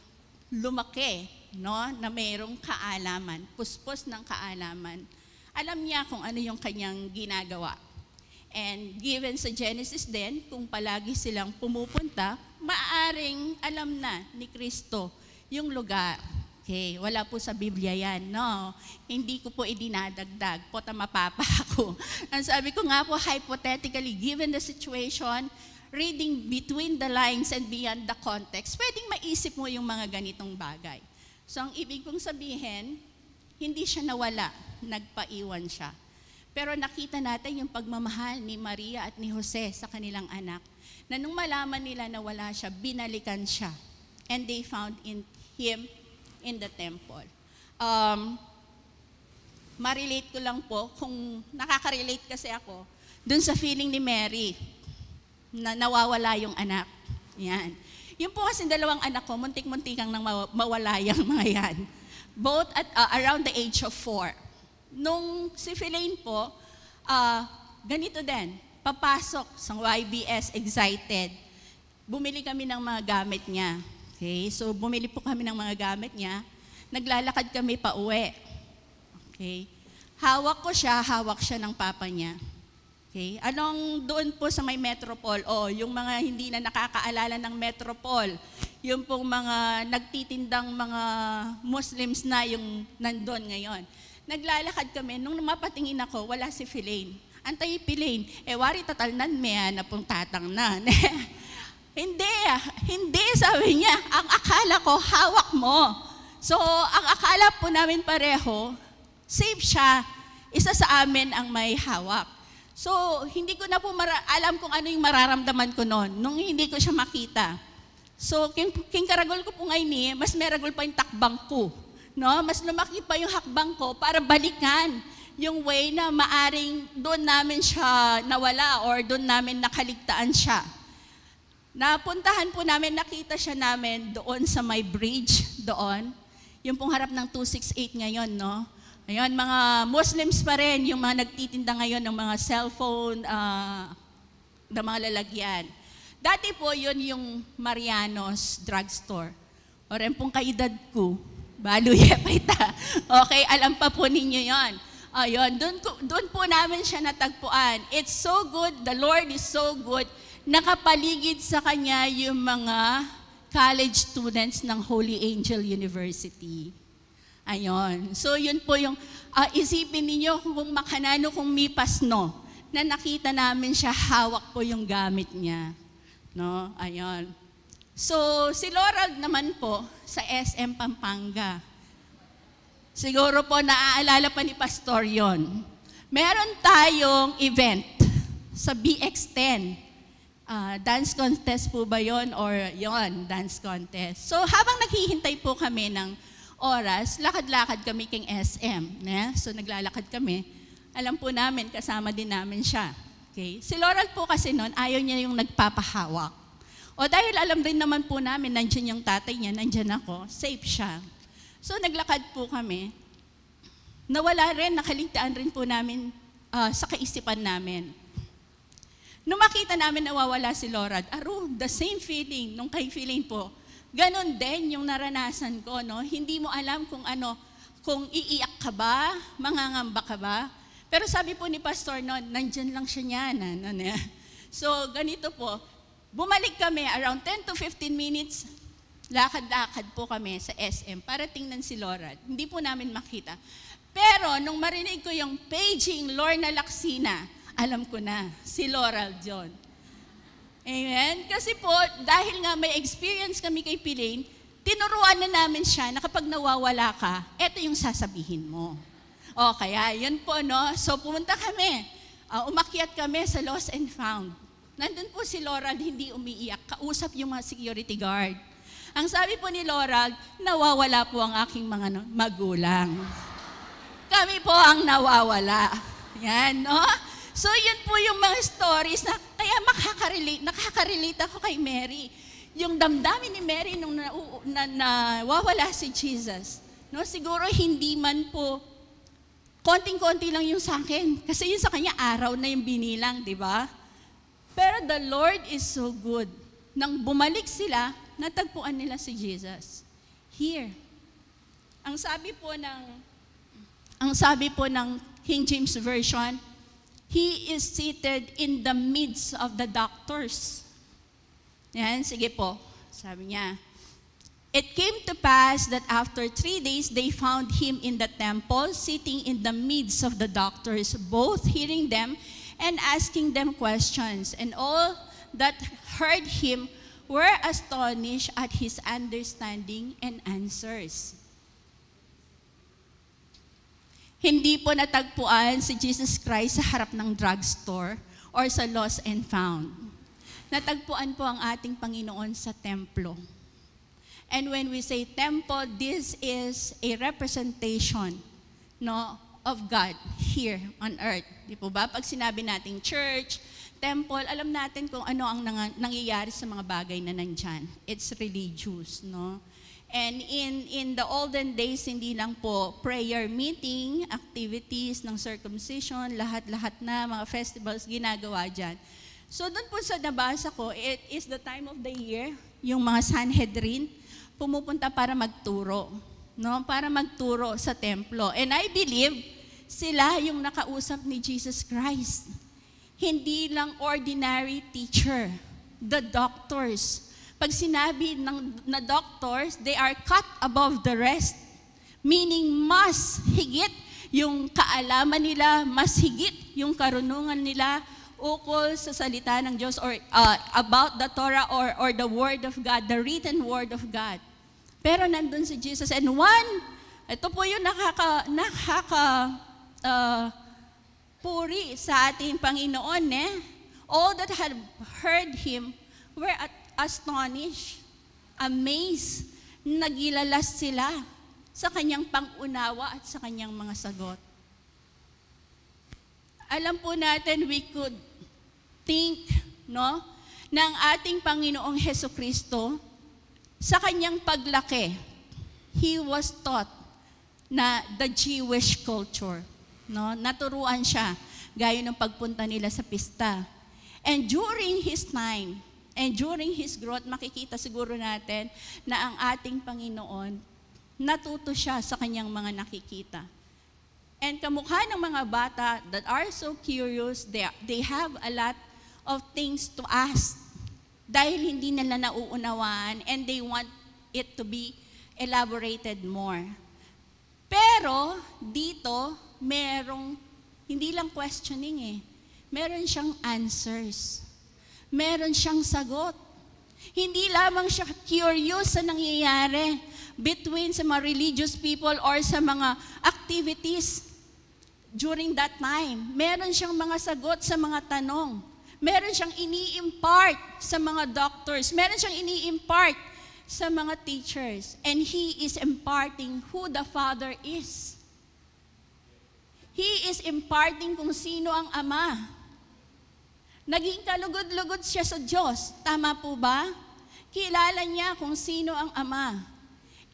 lumaki, no, na mayroong kaalaman, puspos ng kaalaman, alam niya kung ano yung kanyang ginagawa. And given sa Genesis din, kung palagi silang pumupunta, maaaring alam na ni Kristo yung lugar. Okay, wala po sa Biblia yan, no? Hindi ko po idinadagdag, pota mapapa ako. Ang sabi ko nga po, hypothetically, given the situation, reading between the lines and beyond the context, pwedeng maisip mo yung mga ganitong bagay. So ang ibig kong sabihin, hindi siya nawala, nagpaiwan siya. Pero nakita natin yung pagmamahal ni Maria at ni Jose sa kanilang anak, na nung malaman nila na wala siya, binalikan siya. And they found him in the temple. ma-relate ko lang po, kung nakaka-relate kasi ako, dun sa feeling ni Mary, na nawawala yung anak. Yan. Yung po kasi dalawang anak ko, muntik-muntikang nang mawala yung mga yan. Both at around the age of 4. Nung si Philaine po, ganito din, papasok sa YBS, excited. Bumili kami ng mga gamit niya. Okay? So, bumili po kami ng mga gamit niya. Naglalakad kami pa uwi. Okay? Hawak siya ng papa niya. Okay? Anong doon po sa may Metropol? Yung mga hindi na nakakaalala ng Metropol, yung pong mga nagtitindang mga Muslims na yung nandun ngayon. Naglalakad kami, nung mapatingin ako, wala si Philaine. Antay Philaine, wari tatalnan me, na pong tatang na. Hindi, sabi niya, ang akala ko, hawak mo. So, ang akala po namin pareho, safe siya, isa sa amin ang may hawak. So, hindi ko na po alam kung ano yung mararamdaman ko noon, nung hindi ko siya makita. So, king karagol ko po ngayon mas meragol pa yung takbang ko. No? Mas lumaki pa yung hakbang ko para balikan yung way na maaring doon namin siya nawala or doon namin nakaligtaan siya. Napuntahan po namin, nakita siya namin doon sa may bridge, doon. Yung pong harap ng 268 ngayon, no? Ayun, mga Muslims pa rin, yung mga nagtitinda ngayon ng mga cellphone, na mga lalagyan. Dati po, yun yung Mariano's drugstore. O rin pong kaedad ko, baluya pa ita. Okay, alam pa po ninyo yon. Ayun, doon po namin siya natagpuan. It's so good, the Lord is so good, nakapaligid sa Kanya yung mga college students ng Holy Angel University. Ayun. So, yun po yung, isipin ninyo kung makanano kung mipas, no, na nakita namin siya, hawak po yung gamit niya. No? Ayun. So, si Laurel naman po, sa SM Pampanga. Siguro po, naaalala pa ni Pastor yon. Meron tayong event sa BX10. Dance contest po ba yon or yon, dance contest. So, habang naghihintay po kami ng oras, lakad-lakad kami king SM. So, naglalakad kami. Alam po namin, kasama din namin siya. Okay? Si Laurel po kasi noon, ayaw niya yung nagpapahawak. O dahil alam rin naman po namin, nandiyan yung tatay niya, nandiyan ako, safe siya. So, naglakad po kami. Nawala rin, nakaligtaan rin po namin sa kaisipan namin. Nung makita namin nawawala si Laurel, the same feeling nung kay Philaine po, ganon din yung naranasan ko, no? Hindi mo alam kung ano, kung iiyak ka ba, mangangamba ka ba. Pero sabi po ni Pastor noon, nandyan lang siya niyan. So, ganito po, bumalik kami around 10 to 15 minutes, lakad-lakad po kami sa SM para tingnan si Laurel. Hindi po namin makita. Pero nung marinig ko yung paging Lorna Lacsina, alam ko na, si Laurel John. Amen? Kasi po, dahil nga may experience kami kay Philaine, tinuruan na namin siya na kapag nawawala ka, eto yung sasabihin mo. O, kaya yun po, no? So, pumunta kami. Umakyat kami sa Lost and Found. Nandun po si Laurel, hindi umiiyak. Kausap yung mga security guard. Ang sabi po ni Laurel, nawawala po ang aking mga magulang. Kami po ang nawawala. Yan, no? So, yun po yung mga stories na kaya nakaka-relate ako kay Mary. Yung damdamin ni Mary nung nawawala si Jesus. No, siguro hindi man po, konting-konti lang yung sa akin. Kasi yun sa kanya, araw na yung binilang, di ba? Pero the Lord is so good. Nang bumalik sila, natagpuan nila si Jesus. Here. Ang sabi po ng King James Version, He is seated in the midst of the doctors. Yan, sige po. Sabi niya, it came to pass that after 3 days, they found Him in the temple, sitting in the midst of the doctors, both hearing them and asking them questions. And all that heard Him were astonished at His understanding and answers. Hindi po natagpuan si Jesus Christ sa harap ng drugstore or sa Lost and Found. Natagpuan po ang ating Panginoon sa templo. And when we say temple, this is a representation, no, of God here on earth. Di po ba? Pag sinabi nating church, temple, alam natin kung ano ang nangyayari sa mga bagay na nandyan. It's religious, no? And in the olden days, hindi lang po prayer meeting, activities ng circumcision, lahat-lahat na mga festivals ginagawa dyan. So doon po sa nabasa ko, it is the time of the year, yung mga Sanhedrin, pumupunta para magturo, no? Para magturo sa templo. And I believe sila yung nakausap ni Jesus Christ. Hindi lang ordinary teacher, the doctors. Pag sinabi na doctors, they are cut above the rest. Meaning mas higit yung kaalaman nila, mas higit yung karunungan nila ukol sa salita ng Diyos or about the Torah or the Word of God, the written Word of God. Pero nandun si Jesus. And ito po yung puri sa ating Panginoon. All that had heard Him were astonished, amazed, nagilalas sila sa Kanyang pangunawa at sa Kanyang mga sagot. Alam po natin, we could think, no, ng ating Panginoong Hesukristo, sa Kanyang paglaki, He was taught na the Jewish culture. No? Naturuan siya, gaya ng pagpunta nila sa pista. And during His time, and during His growth, makikita siguro natin na ang ating Panginoon, natuto siya sa Kanyang mga nakikita. And kamukha ng mga bata that are so curious, they have a lot of things to ask. Dahil hindi nila nauunawaan and they want it to be elaborated more. Pero dito, hindi lang questioning meron siyang answers. Meron siyang sagot. Hindi lamang siya curious sa nangyayari between sa mga religious people or sa mga activities during that time. Meron siyang mga sagot sa mga tanong. Meron siyang ini-impart sa mga doctors. Meron siyang ini-impart sa mga teachers. And He is imparting who the Father is. He is imparting kung sino ang Ama. Naging kalugod-lugod siya sa Diyos. Tama po ba? Kilala niya kung sino ang Ama.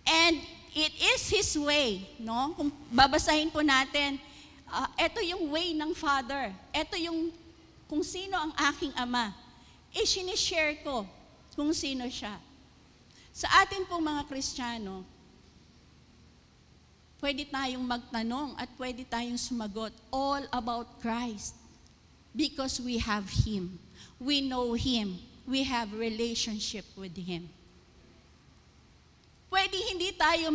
And it is His way. No? Kung babasahin po natin, ito yung way ng Father. Ito yung kung sino ang aking Ama, sinishare ko kung sino siya. Sa atin pong mga Kristiyano, pwede tayong magtanong at pwede tayong sumagot all about Christ because we have Him. We know Him. We have relationship with Him. Pwede hindi tayo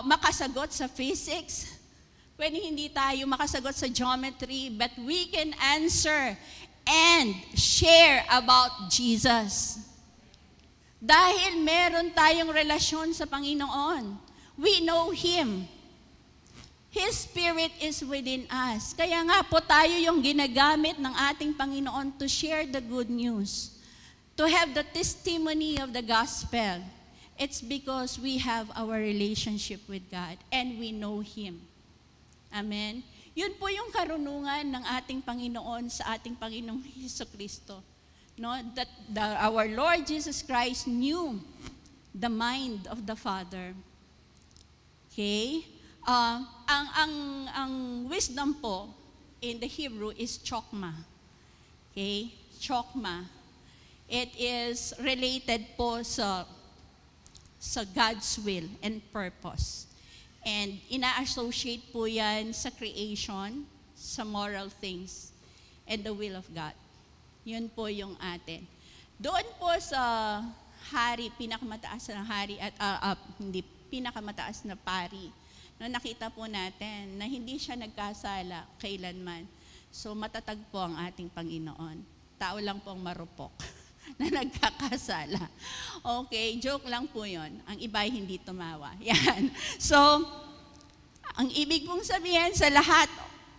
makasagot sa physics, pwede hindi tayo makasagot sa geometry, but we can answer and share about Jesus. Dahil meron tayong relasyon sa Panginoon. We know Him. His Spirit is within us. Kaya nga po tayo yung ginagamit ng ating Panginoon to share the good news. To have the testimony of the gospel. It's because we have our relationship with God and we know Him. Amen? Yun po yung karunungan ng ating Panginoon sa ating Panginoong Hesukristo. No? That our Lord Jesus Christ knew the mind of the Father. Okay? Ang wisdom po in the Hebrew is chokmah. Okay? Chokmah. It is related po sa God's will and purpose. And ina-associate po yan sa creation, sa moral things, and the will of God. Yun po yung atin. Doon po sa hari, pinakamataas na hari at hindi pinakamataas na pari, no, nakita po natin na hindi siya nagkasala kailanman. So matatag po ang ating Panginoon. Tao lang po ang marupok na nagkakasala. Okay, joke lang po yun. Ang iba ay hindi tumawa. Yan. So, ang ibig pong sabihin sa lahat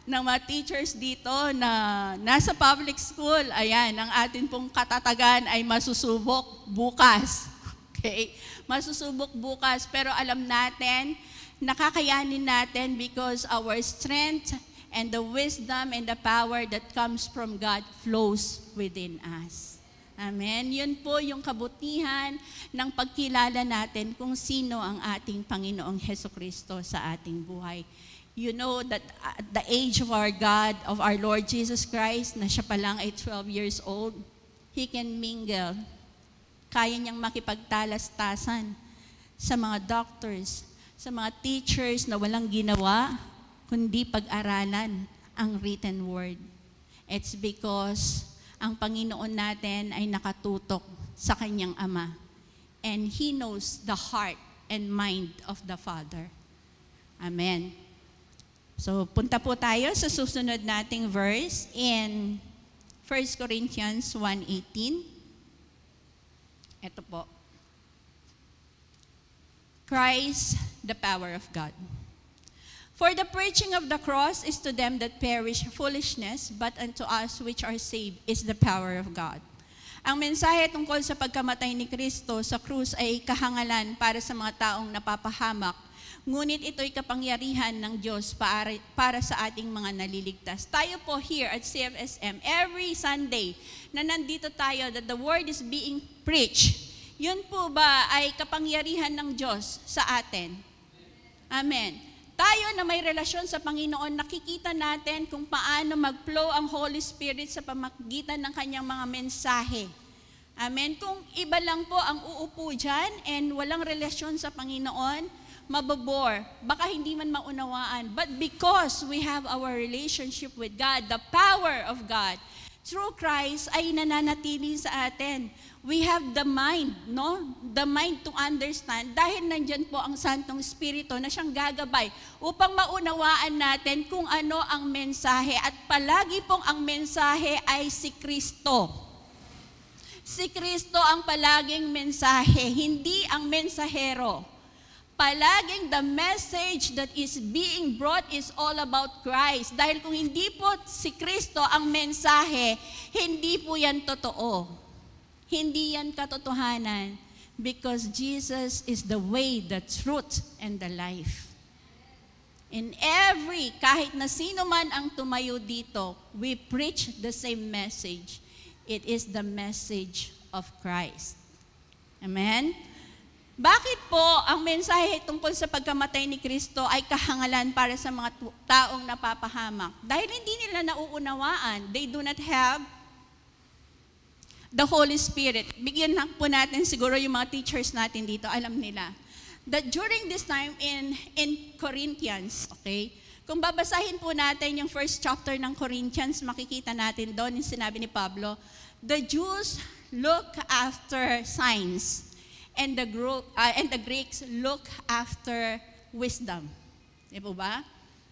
ng mga teachers dito na nasa public school, ayan, ang atin pong katatagan ay masusubok bukas. Okay? Masusubok bukas, pero alam natin, nakakayanin natin because our strength and the wisdom and the power that comes from God flows within us. Amen? Yun po yung kabutihan ng pagkilala natin kung sino ang ating Panginoong Hesukristo sa ating buhay. You know that at the age of our God, of our Lord Jesus Christ, na siya pa lang ay 12 years old, He can mingle. Kaya niyang makipagtalastasan sa mga doctors, sa mga teachers na walang ginawa, kundi pag-aralan ang written word. It's because ang Panginoon natin ay nakatutok sa kanyang Ama. And He knows the heart and mind of the Father. Amen. So, punta po tayo sa susunod nating verse in 1 Corinthians 1:18. Ito po. Christ, the power of God. For the preaching of the cross is to them that perish foolishness, but unto us which are saved is the power of God. Ang mensahe tungkol sa pagkamatay ni Kristo sa krus ay kahangalan para sa mga taong napapahamak, ngunit ito'y kapangyarihan ng Diyos para sa ating mga naliligtas. Tayo po here at CFSM, every Sunday na nandito tayo that the word is being preached, yun po ba ay kapangyarihan ng Diyos sa atin? Amen. Tayo na may relasyon sa Panginoon, nakikita natin kung paano mag-flow ang Holy Spirit sa pamagitan ng kanyang mga mensahe. Amen. Kung iba lang po ang uupo dyan and walang relasyon sa Panginoon, mababore, baka hindi man maunawaan. But because we have our relationship with God, the power of God, through Christ ay nananatili sa atin. We have the mind, no? The mind to understand. Dahil nandyan po ang Santong Espiritu na siyang gagabay upang maunawaan natin kung ano ang mensahe. At palagi pong ang mensahe ay si Kristo. Si Kristo ang palaging mensahe, hindi ang mensahero. Palaging the message that is being brought is all about Christ. Dahil kung hindi po si Kristo ang mensahe, hindi po yan totoo. Hindi yan katotohanan. Because Jesus is the way, the truth, and the life. In kahit na sino man ang tumayo dito, we preach the same message. It is the message of Christ. Amen? Bakit po ang mensahe tungkol sa pagkamatay ni Kristo ay kahangalan para sa mga taong napapahamak? Dahil hindi nila nauunawaan. They do not have the Holy Spirit. Bigyan na po natin siguro yung mga teachers natin dito, alam nila. That during this time in Corinthians, okay, kung babasahin po natin yung first chapter ng Corinthians, makikita natin doon yung sinabi ni Pablo, the Jews look after signs. And the Greeks look after wisdom. Di po ba?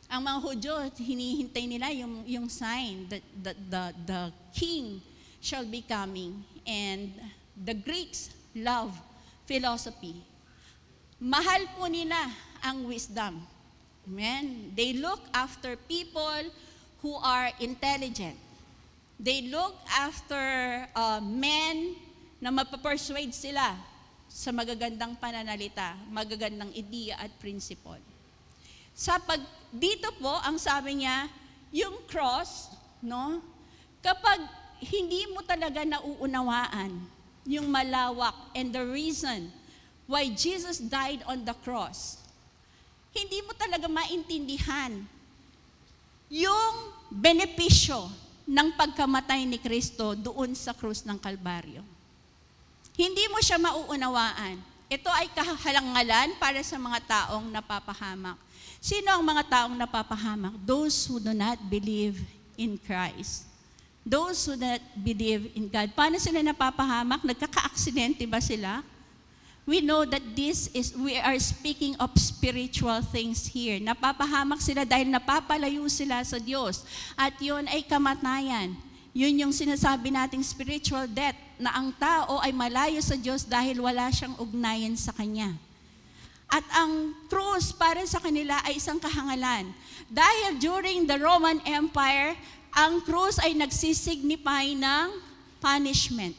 Ang mga Hudyo, hinihintay nila yung sign that the king shall be coming. And the Greeks love philosophy. Mahal po nila ang wisdom. Amen? They look after people who are intelligent. They look after men na mapapersuade sila sa magagandang pananalita, magagandang ideya at principle. Dito po, ang sabi niya, yung cross, no? Kapag hindi mo talaga nauunawaan yung malawak and the reason why Jesus died on the cross, hindi mo talaga maintindihan yung benepisyo ng pagkamatay ni Kristo doon sa krus ng Kalbaryo. Hindi mo siya mauunawaan. Ito ay kahalangalan para sa mga taong napapahamak. Sino ang mga taong napapahamak? Those who do not believe in Christ. Those who do not believe in God. Paano sila napapahamak? Nagkaka-aksidente ba sila? We know that we are speaking of spiritual things here. Napapahamak sila dahil napapalayo sila sa Diyos. At yun ay kamatayan. Yun yung sinasabi nating spiritual death, na ang tao ay malayo sa Diyos dahil wala siyang ugnayan sa Kanya. At ang krus para sa kanila ay isang kahangalan. Dahil during the Roman Empire, ang krus ay nagsisignify ng punishment.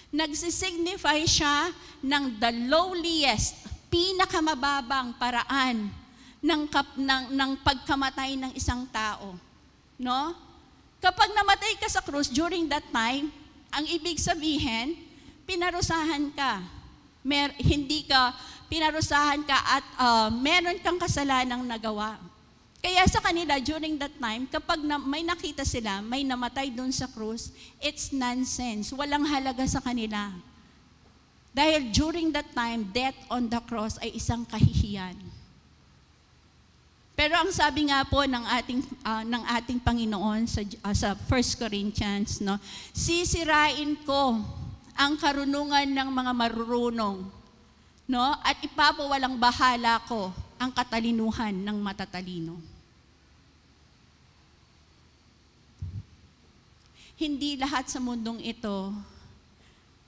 Nagsisignify siya ng the lowliest, pinakamababang paraan ng pagkamatay ng isang tao. No? Kapag namatay ka sa krus during that time, ang ibig sabihin, pinarusahan ka. Hindi ka pinarusahan ka at meron kang kasalanang nagawa. Kaya sa kanila, during that time, kapag may nakita sila, may namatay doon sa krus, it's nonsense. Walang halaga sa kanila. Dahil during that time, death on the cross ay isang kahihiyan. Pero ang sabi nga po ng ating Panginoon sa 1 Corinthians, no, sisirain ko ang karunungan ng mga marurunong, no, at ipapawalang bahala ko ang katalinuhan ng matatalino. Hindi lahat sa mundong ito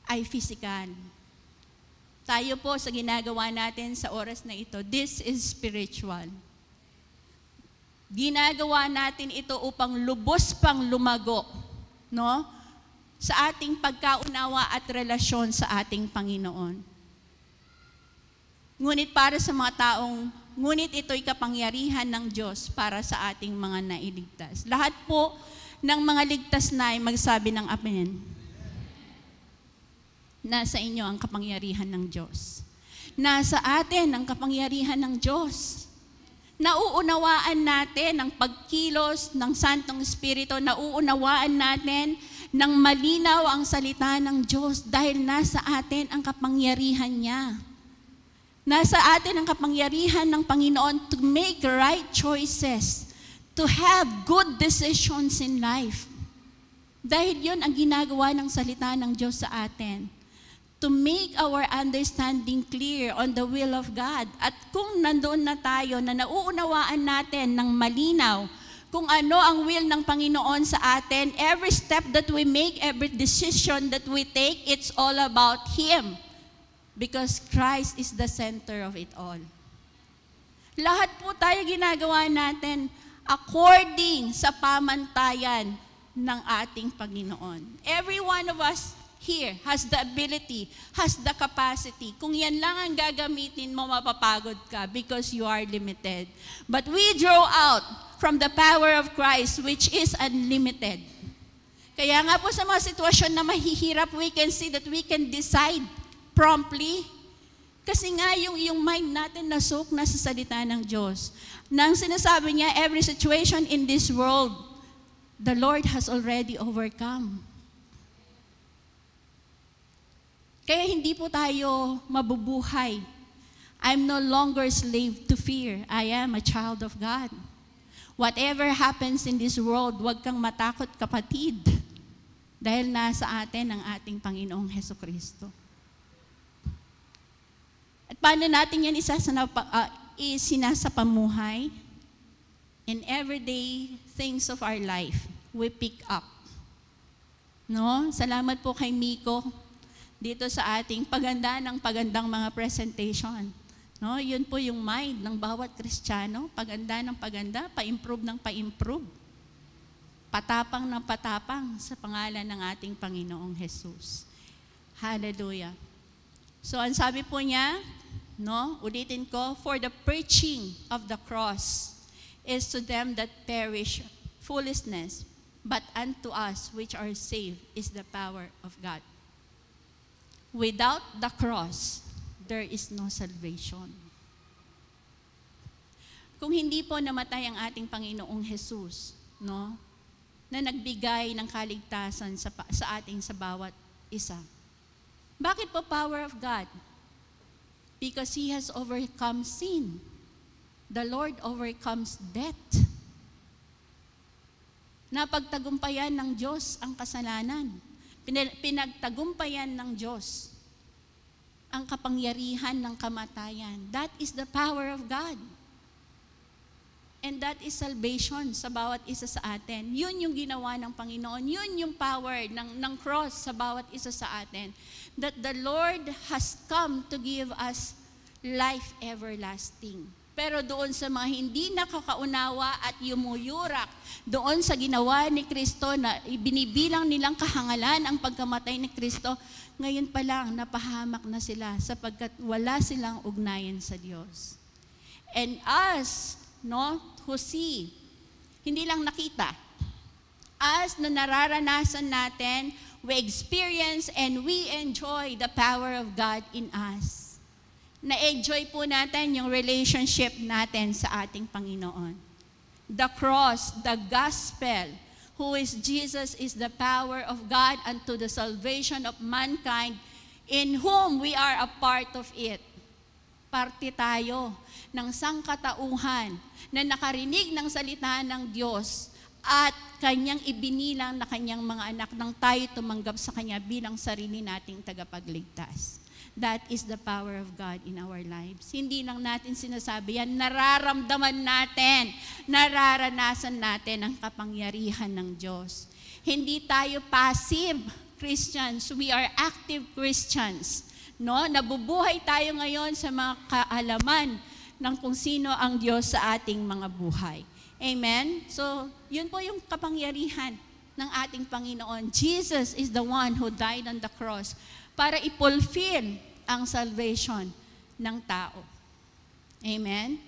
ay physical. Tayo po sa ginagawa natin sa oras na ito, this is spiritual. Ginagawa natin ito upang lubos pang lumago, no, sa ating pagkaunawa at relasyon sa ating Panginoon. Ngunit para sa mga taong, ngunit ito'y kapangyarihan ng Diyos para sa ating mga nailigtas. Lahat po ng mga ligtas na ay magsabi ng Amen. Nasa inyo ang kapangyarihan ng Diyos. Nasa atin ang kapangyarihan ng Diyos. Nauunawaan natin ang pagkilos ng Santong Espiritu, nauunawaan natin ng malinaw ang salita ng Diyos dahil nasa atin ang kapangyarihan niya. Nasa atin ang kapangyarihan ng Panginoon to make right choices, to have good decisions in life. Dahil yun ang ginagawa ng salita ng Diyos sa atin. To make our understanding clear on the will of God. At kung nandoon na tayo na nauunawaan natin ng malinaw kung ano ang will ng Panginoon sa atin, every step that we make, every decision that we take, it's all about Him. Because Christ is the center of it all. Lahat po tayo ginagawa natin according sa pamantayan ng ating Panginoon. Every one of us here has the ability, has the capacity. Kung yan lang ang gagamitin mo, mapapagod ka because you are limited. But we draw out from the power of Christ which is unlimited. Kaya nga po sa mga sitwasyon na mahihirap, we can see that we can decide promptly. Kasi nga yung mind natin nasok na sa salita ng Diyos. Nang sinasabi niya, every situation in this world, the Lord has already overcome. Kaya hindi po tayo mabubuhay. I'm no longer slave to fear. I am a child of God. Whatever happens in this world, huwag kang matakot, kapatid. Dahil nasa atin ang ating Panginoong Hesukristo. At paano natin yan isinasapamuhay? In everyday things of our life, we pick up. No? Salamat po kay Miko dito sa ating pagandang mga presentation. No? Yun po yung mind ng bawat Kristiyano, paganda ng paganda, pa-improve ng pa-improve. Patapang ng patapang sa pangalan ng ating Panginoong Jesus. Hallelujah. So, ang sabi po niya, no, ulitin ko, for the preaching of the cross is to them that perish foolishness, but unto us which are saved is the power of God. Without the cross, there is no salvation. Kung hindi po namatay ang ating Panginoong Jesus, no, na nagbigay ng kaligtasan sa ating sa bawat isa. Bakit po power of God? Because He has overcome sin. The Lord overcomes death. Napagtagumpayan ng Diyos ang kasalanan. Pinagtagumpayan ng Diyos ang kapangyarihan ng kamatayan. That is the power of God. And that is salvation sa bawat isa sa atin. Yun yung ginawa ng Panginoon. Yun yung power ng cross sa bawat isa sa atin. That the Lord has come to give us life everlasting. Pero doon sa mga hindi nakakaunawa at yumuyurak doon sa ginawa ni Kristo na binibilang nilang kahangalan ang pagkamatay ni Kristo, ngayon pa lang napahamak na sila sapagkat wala silang ugnayan sa Diyos. And us, who see, hindi lang nakita, us na nararanasan natin, we experience and we enjoy the power of God in us. Na-enjoy po natin yung relationship natin sa ating Panginoon. The cross, the gospel, who is Jesus, is the power of God unto the salvation of mankind, in whom we are a part of it. Parte tayo ng sangkatauhan na nakarinig ng salita ng Diyos at kanyang ibinilang na kanyang mga anak nang tayo tumanggap sa kanya bilang sarili nating tagapagligtas. That is the power of God in our lives. Hindi lang natin sinasabi yan, nararamdaman natin, nararanasan natin ang kapangyarihan ng Diyos. Hindi tayo passive Christians, we are active Christians. Nabubuhay tayo ngayon sa mga kaalaman ng kung sino ang Diyos sa ating mga buhay. Amen? So, yun po yung kapangyarihan ng ating Panginoon. Jesus is the one who died on the cross para i-fulfill ang salvation ng tao. Amen?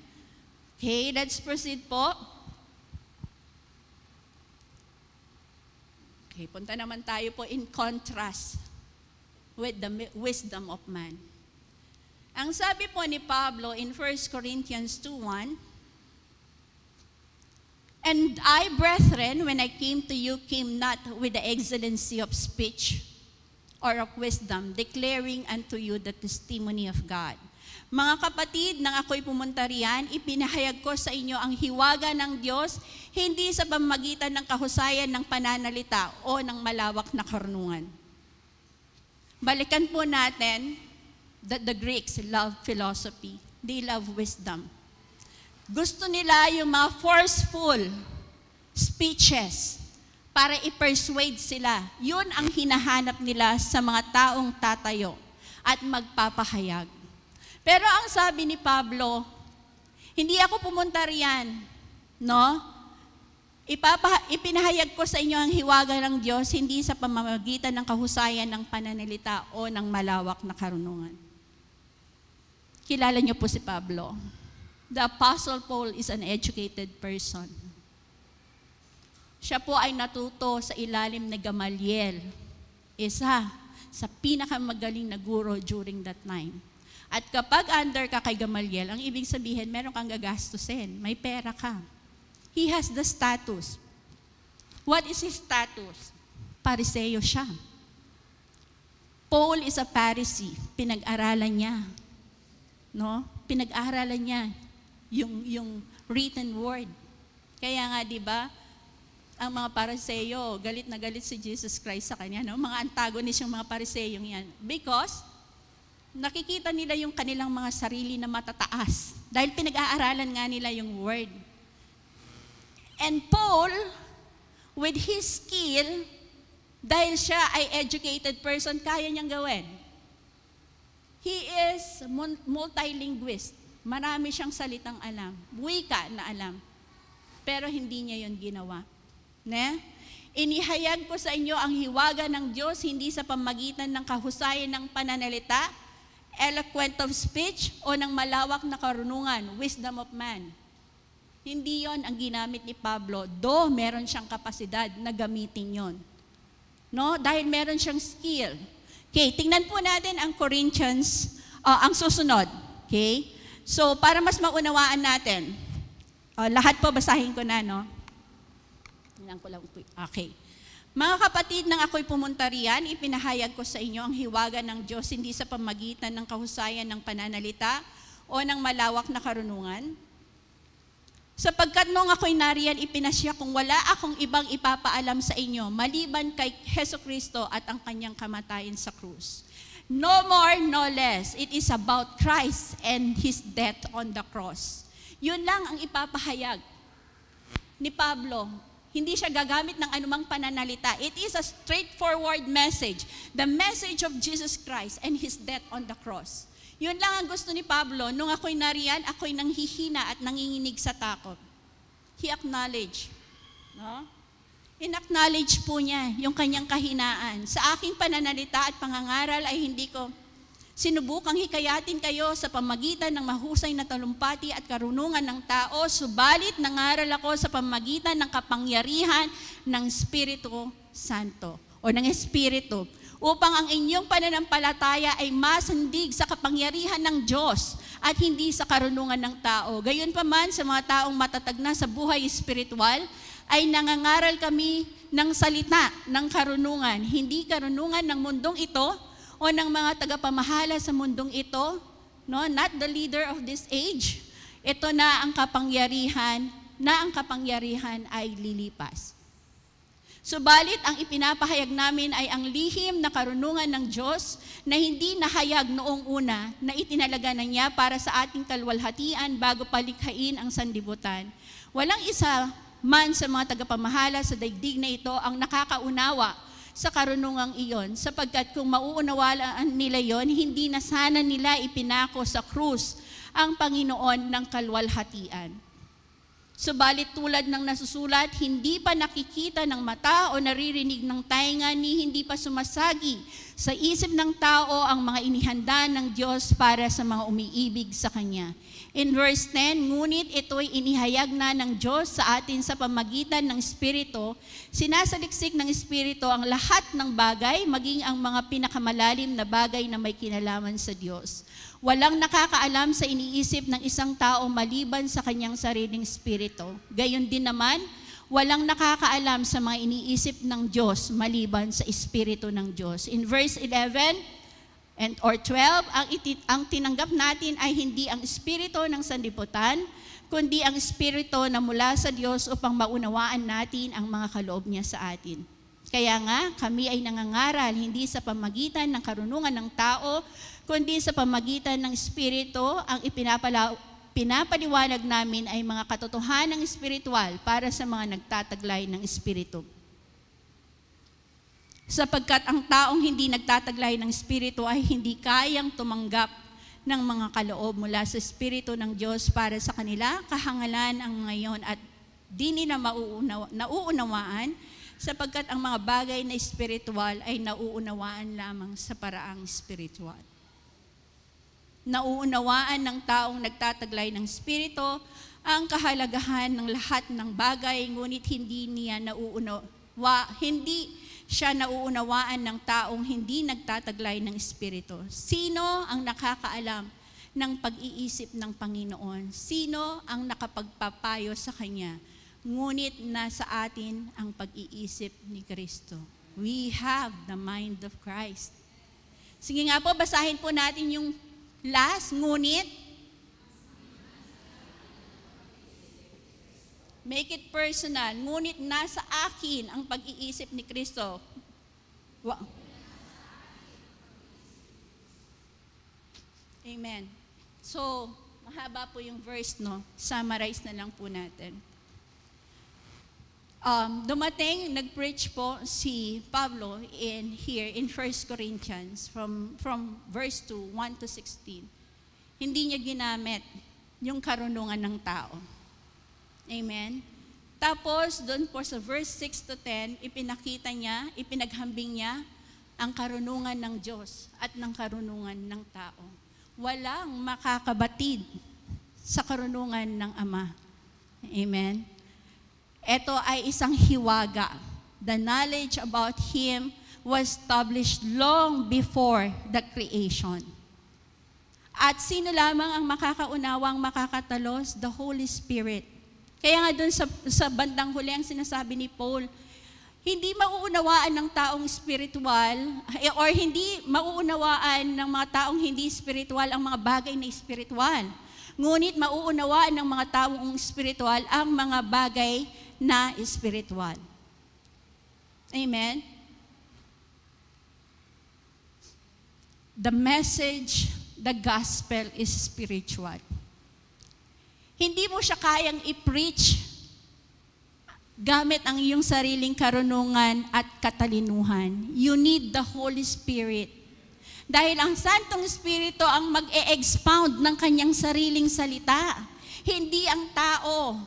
Okay, let's proceed po. Okay, punta naman tayo po in contrast with the wisdom of man. Ang sabi po ni Pablo in 1 Corinthians 2:1, "And I, brethren, when I came to you, came not with the excellency of speech or of wisdom, declaring unto you the testimony of God." Mga kapatid, nang ako'y pumunta riyan, ipinahayag ko sa inyo ang hiwaga ng Diyos, hindi sa pamamagitan ng kahusayan ng pananalita o ng malawak na karunungan. Balikan po natin that the Greeks love philosophy. They love wisdom. Gusto nila yung mga forceful speeches para i-persuade sila. Yun ang hinahanap nila sa mga taong tatayo at magpapahayag. Pero ang sabi ni Pablo, hindi ako pumunta riyan, ipinahayag ko sa inyo ang hiwaga ng Diyos, hindi sa pamamagitan ng kahusayan ng pananalita o ng malawak na karunungan. Kilala niyo po si Pablo. The Apostle Paul is an educated person. Siya po ay natuto sa ilalim ni Gamaliel, isa sa pinakamagaling na guro during that time. At kapag under ka kay Gamaliel, ang ibig sabihin, meron kang gagastusin, may pera ka. He has the status. What is his status? Pariseo siya. Paul is a Pharisee. Pinag-aralan niya. Pinag-aralan niya yung written word. Kaya nga, di ba, ang mga Pariseo, galit na galit si Jesus Christ sa kanya. Mga antagonist yung mga Pariseyong yan. Because nakikita nila yung kanilang mga sarili na matataas. Dahil pinag-aaralan nga nila yung word. And Paul, with his skill, dahil siya ay educated person, kaya niyang gawin. He is multilinguist. Marami siyang salitang alam. Wika na alam. Pero hindi niya yun ginawa. Inihayag ko sa inyo ang hiwaga ng Diyos, hindi sa pamagitan ng kahusayan ng pananalita, eloquent of speech, o ng malawak na karunungan, wisdom of man. Hindi yon ang ginamit ni Pablo, though meron siyang kapasidad na gamitin yon. Dahil meron siyang skill. Okay, tingnan po natin ang Corinthians, ang susunod. Okay? So, para mas maunawaan natin, lahat po basahin ko na, Tingnan ko lang po. Okay. Mga kapatid, nang ako'y pumunta riyan, ipinahayag ko sa inyo ang hiwaga ng Diyos, hindi sa pamagitan ng kahusayan ng pananalita o ng malawak na karunungan. Sapagkat nung ako'y nariyan, ipinasya kung wala akong ibang ipapaalam sa inyo, maliban kay Jesucristo at ang kanyang kamatayan sa krus. No more, no less. It is about Christ and His death on the cross. Yun lang ang ipapahayag ni Pablo. Hindi siya gagamit ng anumang pananalita. It is a straightforward message. The message of Jesus Christ and His death on the cross. Yun lang ang gusto ni Pablo. Nung ako'y nariyan, ako'y nanghihina at nanginginig sa takot. He acknowledged. No? In-acknowledge po niya yung kanyang kahinaan. Sa aking pananalita at pangangaral ay hindi ko sinubukang hikayatin kayo sa pamagitan ng mahusay na talumpati at karunungan ng tao, subalit nangaral ako sa pamagitan ng kapangyarihan ng Espiritu Santo o ng Espiritu, upang ang inyong pananampalataya ay masandig sa kapangyarihan ng Diyos at hindi sa karunungan ng tao. Gayunpaman sa mga taong matatag na sa buhay espiritual, ay nangangaral kami ng salita ng karunungan, hindi karunungan ng mundong ito o ng mga tagapamahala sa mundong ito, no? Not the leader of this age. Ito na ang kapangyarihan ay lilipas. Subalit, ang ipinapahayag namin ay ang lihim na karunungan ng Diyos na hindi nahayag noong una na itinalaga na niya para sa ating kalwalhatian bago palikhain ang sanlibutan. Walang isa man sa mga tagapamahala sa daigdig na ito ang nakakaunawa sa karunungang iyon, sapagkat kung mauunawaan nila yon, hindi na sana nila ipinako sa krus ang Panginoon ng kalwalhatian. Subalit tulad ng nasusulat, hindi pa nakikita ng mata o naririnig ng tainga ni hindi pa sumasagi sa isip ng tao ang mga inihanda ng Diyos para sa mga umiibig sa Kanya. In verse 10, ngunit ito'y inihayag na ng Diyos sa atin sa pamagitan ng Espiritu. Sinasaliksik ng Espiritu ang lahat ng bagay, maging ang mga pinakamalalim na bagay na may kinalaman sa Diyos. Walang nakakaalam sa iniisip ng isang tao maliban sa kanyang sariling espiritu. Gayon din naman, walang nakakaalam sa mga iniisip ng Diyos maliban sa espiritu ng Diyos. In verse 11 or 12, ang tinanggap natin ay hindi ang espiritu ng sanlibutan, kundi ang espiritu na mula sa Diyos upang maunawaan natin ang mga kaloob niya sa atin. Kaya nga, kami ay nangangaral hindi sa pamagitan ng karunungan ng tao, kundi sa pamagitan ng Espiritu. Ang pinapaliwanag namin ay mga katotohanang espiritual para sa mga nagtataglay ng Espiritu. Sapagkat ang taong hindi nagtataglay ng Espiritu ay hindi kayang tumanggap ng mga kaloob mula sa Espiritu ng Diyos para sa kanila, kahangalan ang ngayon at di nila nauunawaan, sapagkat ang mga bagay na espiritual ay nauunawaan lamang sa paraang espiritual. Nauunawaan ng taong nagtataglay ng Espiritu ang kahalagahan ng lahat ng bagay, ngunit hindi siya nauunawaan ng taong hindi nagtataglay ng Espiritu. Sino ang nakakaalam ng pag-iisip ng Panginoon? Sino ang nakapagpapayo sa Kanya? Ngunit nasa atin ang pag-iisip ni Kristo. We have the mind of Christ. Sige nga po, basahin po natin yung last, ngunit. Make it personal. Ngunit nasa akin ang pag-iisip ni Kristo. Wow. Amen. So, mahaba po yung verse, no? Summarize na lang po natin. Dumating, nag-preach po si Pablo here in 1 Corinthians from verse 2, 1 to 16. Hindi niya ginamit yung karunungan ng tao. Amen? Tapos, doon po sa verse 6 to 10, ipinaghambing niya ang karunungan ng Diyos at ng karunungan ng tao. Walang makakabatid sa karunungan ng Ama. Amen? Ito ay isang hiwaga. The knowledge about Him was established long before the creation. At sino lamang ang makakaunawang makakatalos? The Holy Spirit. Kaya nga doon sa bandang huli ang sinasabi ni Paul, hindi mauunawaan ng taong spiritual or hindi mauunawaan ng mga taong hindi spiritual ang mga bagay na spiritual. Ngunit mauunawaan ng mga taong spiritual ang mga bagay na spiritual. Amen? The message, the gospel is spiritual. Hindi mo siya kayang i-preach gamit ang iyong sariling karunungan at katalinuhan. You need the Holy Spirit. Dahil ang Santong Espiritu ang mag-e-expound ng kanyang sariling salita. Hindi ang tao.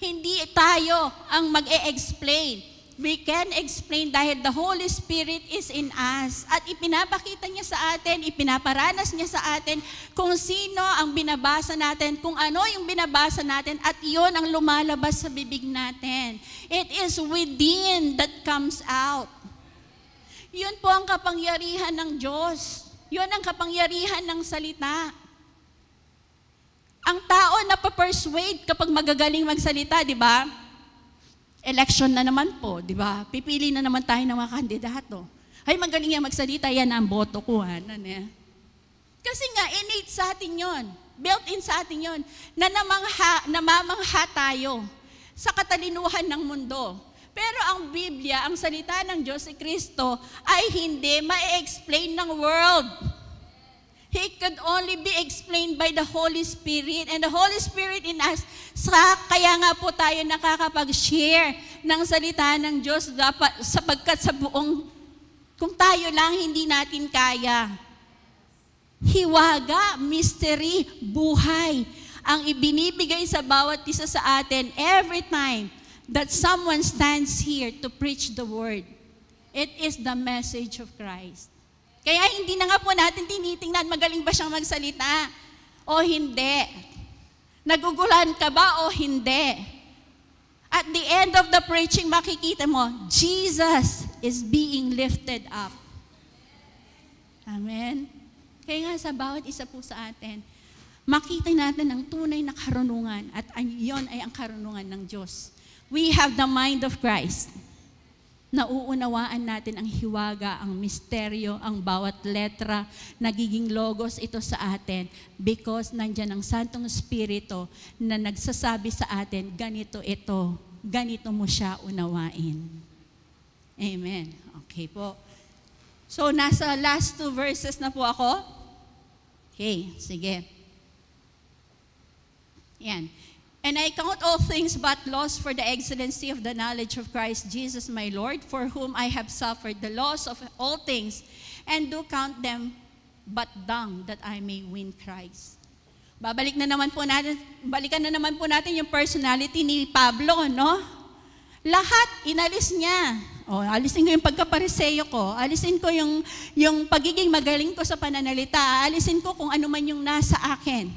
Hindi tayo ang mag-e-explain. We can explain dahil the Holy Spirit is in us. At ipinapakita niya sa atin, ipinaparanas niya sa atin kung sino ang binabasa natin, kung ano yung binabasa natin, at iyon ang lumalabas sa bibig natin. It is within that comes out. Yun po ang kapangyarihan ng Diyos. Yun ang kapangyarihan ng salita. Ang tao na pa-persuade kapag magagaling magsalita, di ba? Election na naman po, di ba? Pipili na naman tayo ng mga kandidato. Ay, magaling yan magsalita, yan ang boto ko. Kasi nga, innate sa atin yon, built-in sa atin yon, na namamangha tayo sa katalinuhan ng mundo. Pero ang Biblia, ang salita ng Diyos, si Kristo, ay hindi ma-explain ng world. He could only be explained by the Holy Spirit. And the Holy Spirit in us, kaya nga po tayo nakakapag-share ng salita ng Diyos sapagkat sa buong, kung tayo lang hindi natin kaya. Hiwaga, mystery, buhay, ang ibinibigay sa bawat isa sa atin every time that someone stands here to preach the Word. It is the message of Christ. Kaya hindi na nga po natin tinitingnan, magaling ba siyang magsalita o hindi? Naguguluhan ka ba o hindi? At the end of the preaching, makikita mo, Jesus is being lifted up. Amen? Kaya nga sa bawat isa po sa atin, makita natin ang tunay na karunungan at iyon ay ang karunungan ng Diyos. We have the mind of Christ. Nauunawaan natin ang hiwaga, ang misteryo, ang bawat letra, nagiging logos ito sa atin because nandyan ang Santong Espiritu na nagsasabi sa atin, ganito ito, ganito mo siya unawain. Amen. Okay po. So, nasa last 2 verses na po ako. Okay, sige. Yan. And I count all things but loss for the excellency of the knowledge of Christ Jesus my Lord, for whom I have suffered the loss of all things, and do count them but dung, that I may win Christ. Balikan na naman po natin yung personality ni Pablo, no? Lahat, inalis niya. Alisin ko yung pagkapariseo ko, alisin ko yung pagiging magaling ko sa pananalita, alisin ko kung ano man yung nasa akin.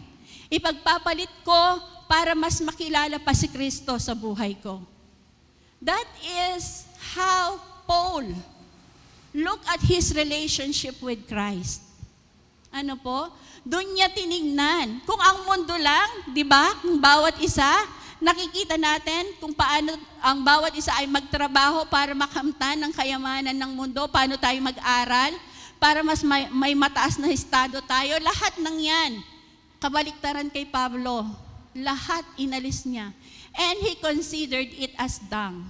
Ipagpapalit ko para mas makilala pa si Kristo sa buhay ko. That is how Paul looked at his relationship with Christ. Ano po? Doon niya tinignan. Kung ang mundo lang, di ba, kung bawat isa, nakikita natin kung paano ang bawat isa ay magtrabaho para makamtan ng kayamanan ng mundo, paano tayo mag-aral, para mas may mataas na estado tayo. Lahat ng yan, kabaliktaran kay Pablo. Lahat inalis niya. And he considered it as dung.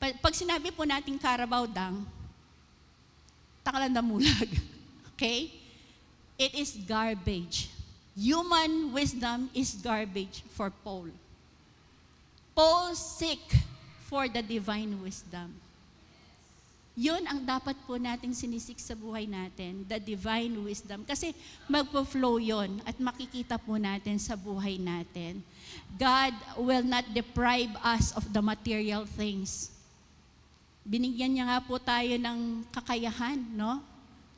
Pag sinabi po natin Carabao dung, takalandamulag. Okay? It is garbage. Human wisdom is garbage for Paul. Paul seek for the divine wisdom. Yun ang dapat po nating sinisik sa buhay natin, the divine wisdom. Kasi magpo-flow yun at makikita po natin sa buhay natin. God will not deprive us of the material things. Binigyan niya nga po tayo ng kakayahan, no?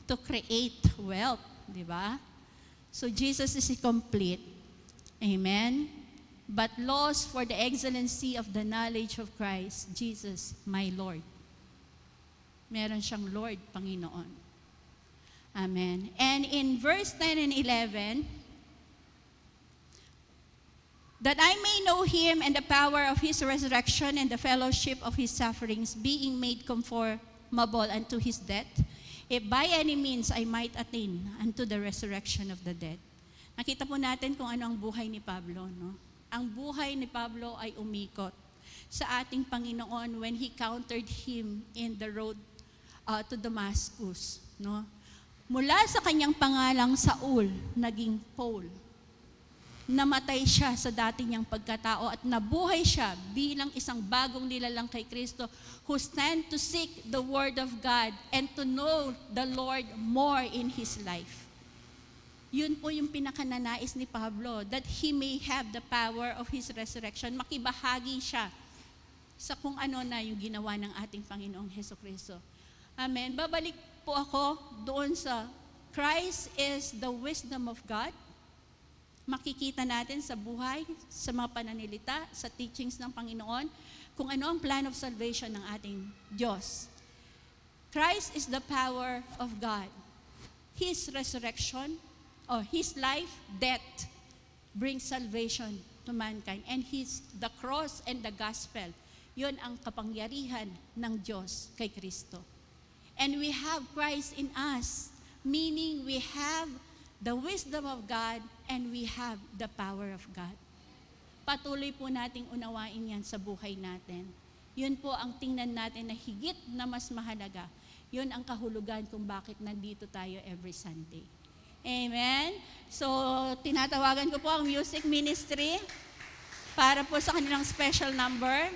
To create wealth, di ba? So Jesus is complete. Amen? But lost for the excellency of the knowledge of Christ, Jesus, my Lord. Meron siyang Lord, Panginoon. Amen. And in verse 10 and 11, that I may know Him and the power of His resurrection and the fellowship of His sufferings, being made conformable unto His death, if by any means I might attain unto the resurrection of the dead. Nakita po natin kung ano ang buhay ni Pablo, no? Ang buhay ni Pablo ay umikot sa ating Panginoon when He countered Him in the road to Damascus, no? Mula sa kanyang pangalang Saul, naging Paul. namatay siya sa dati niyang pagkatao at nabuhay siya bilang isang bagong nilalang kay Kristo who stand to seek the Word of God and to know the Lord more in his life. Yun po yung pinakananais ni Pablo, that he may have the power of his resurrection. Makibahagi siya sa kung ano na yung ginawa ng ating Panginoong Hesukristo. Amen. Babalik po ako doon sa Christ is the wisdom of God. Makikita natin sa buhay, sa mga pananalita, sa teachings ng Panginoon, kung ano ang plan of salvation ng ating Diyos. Christ is the power of God. His resurrection, or His life, death, brings salvation to mankind. And the cross and the gospel, yun ang kapangyarihan ng Diyos kay Kristo. And we have Christ in us, meaning we have the wisdom of God and we have the power of God. Patuloy po nating unawain yan sa buhay natin. Yun po ang tingnan natin na higit na mas mahalaga. Yun ang kahulugan kung bakit nandito tayo every Sunday. Amen? So, tinatawagan ko po ang music ministry para po sa kanilang special number.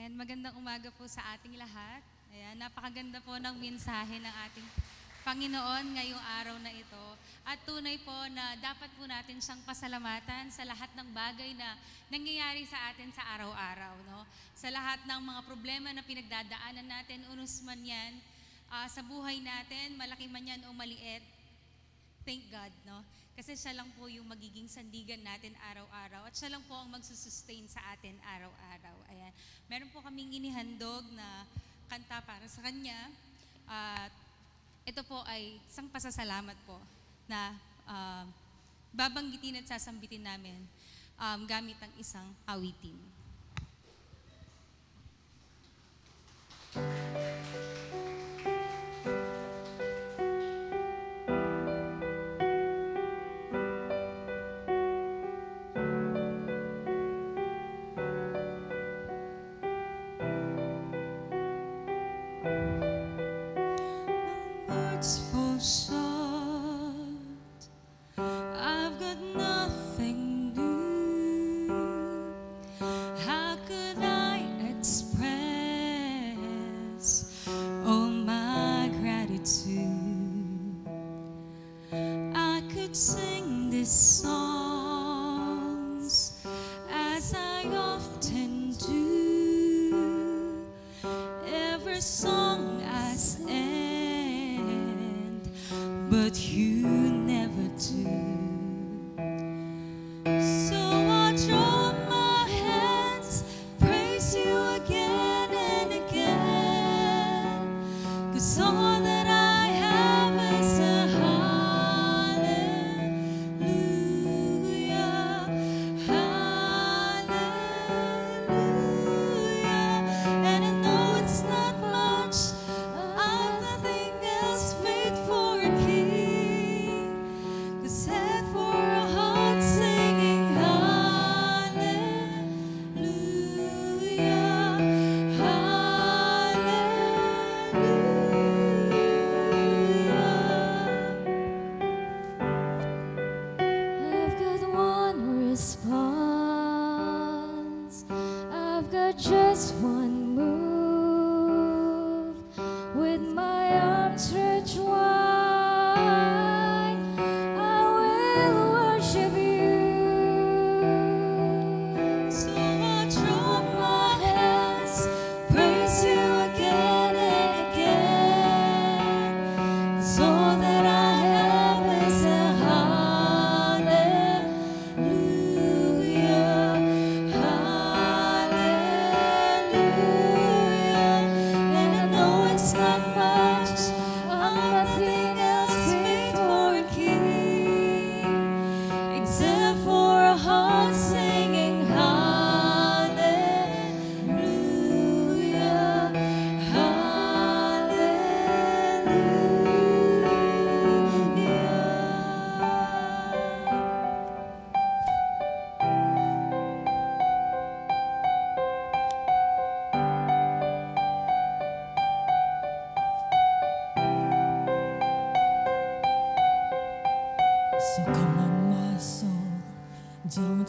And magandang umaga po sa ating lahat. Ayan, napakaganda po ng mensahe ng ating Panginoon ngayong araw na ito. At tunay po na dapat po natin siyang pasalamatan sa lahat ng bagay na nangyayari sa atin sa araw-araw. No? Sa lahat ng mga problema na pinagdadaanan natin, unus man yan, sa buhay natin, malaki man yan o maliit, thank God, no? Kasi siya lang po yung magiging sandigan natin araw-araw at siya lang po ang magsusustain sa atin araw-araw. Ayan. Meron po kaming inihandog na kanta para sa Kanya. Ito po ay isang pasasalamat po na babanggitin at sasambitin namin gamit ang isang awitin. Hallelujah.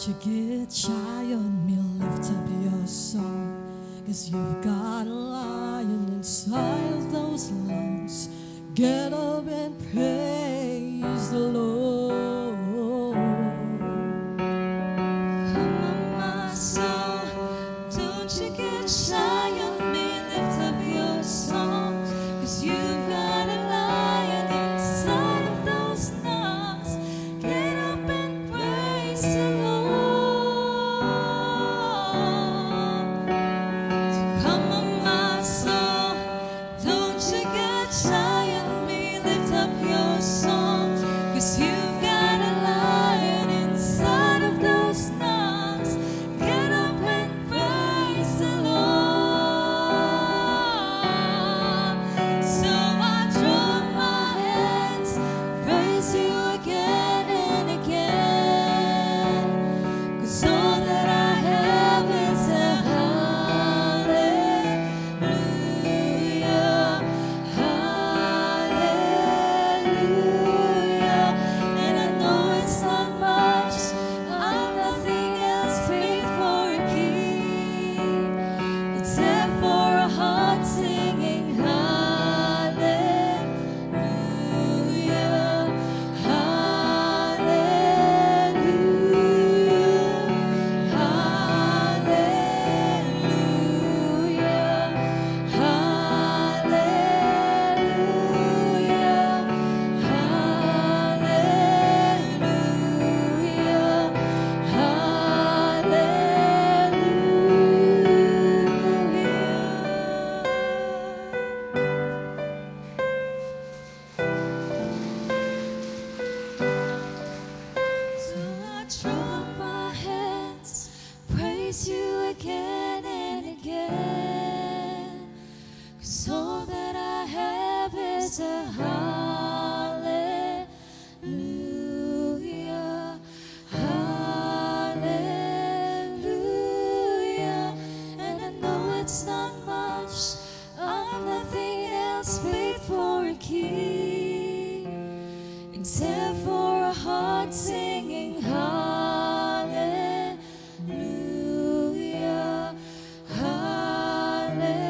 you get shy on me, lift up your song. 'Cause you've got a lion inside of those lungs. Get up and praise the Lord. Come on, my soul, don't you get shy on me, lift up your song. 'Cause you've got a lion inside of those lungs. Get up and praise the Lord. Come on, my soul, don't you get shy on me, lift up your song. 'Cause you've got a lion inside of those lungs. Get up and praise the Lord. So I throw up my hands, praise you again and again. 'Cause all that I have is a hallelujah, hallelujah. And I know it's not much, I'm nothing else fit for a king, except for a heart singing hallelujah, hallelujah, hallelujah, hallelujah, hallelujah. So I throw up my hands, praise you again and again. 'Cause all that I have is a hallelujah, hallelujah. And I know it's not much, I'm nothing else fit for a king, except for a heart singing hallelujah, hallelujah.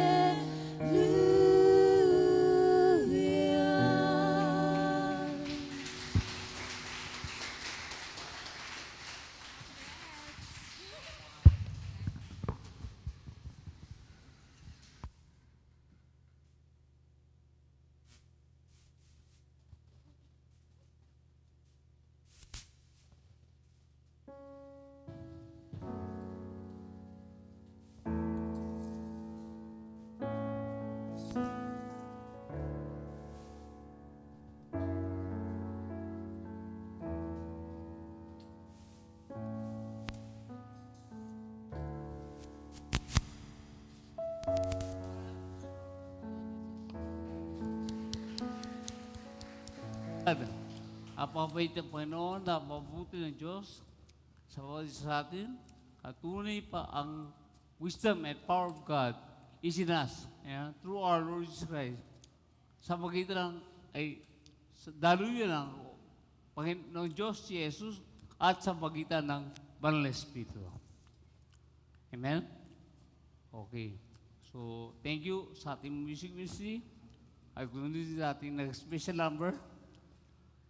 Ang mabait ng Panginoon na mabuti ng Diyos sa bawat isa sa atin, at tunay pa ang wisdom and power of God is in us, through our Lord Jesus Christ. Sa magitan ng, daluyan ng Panginoon Diyos si Jesus at sa magitan ng Banal na Espiritu. Amen? Okay. So, thank you sa ating music ministry. Ay kundi sa ating special number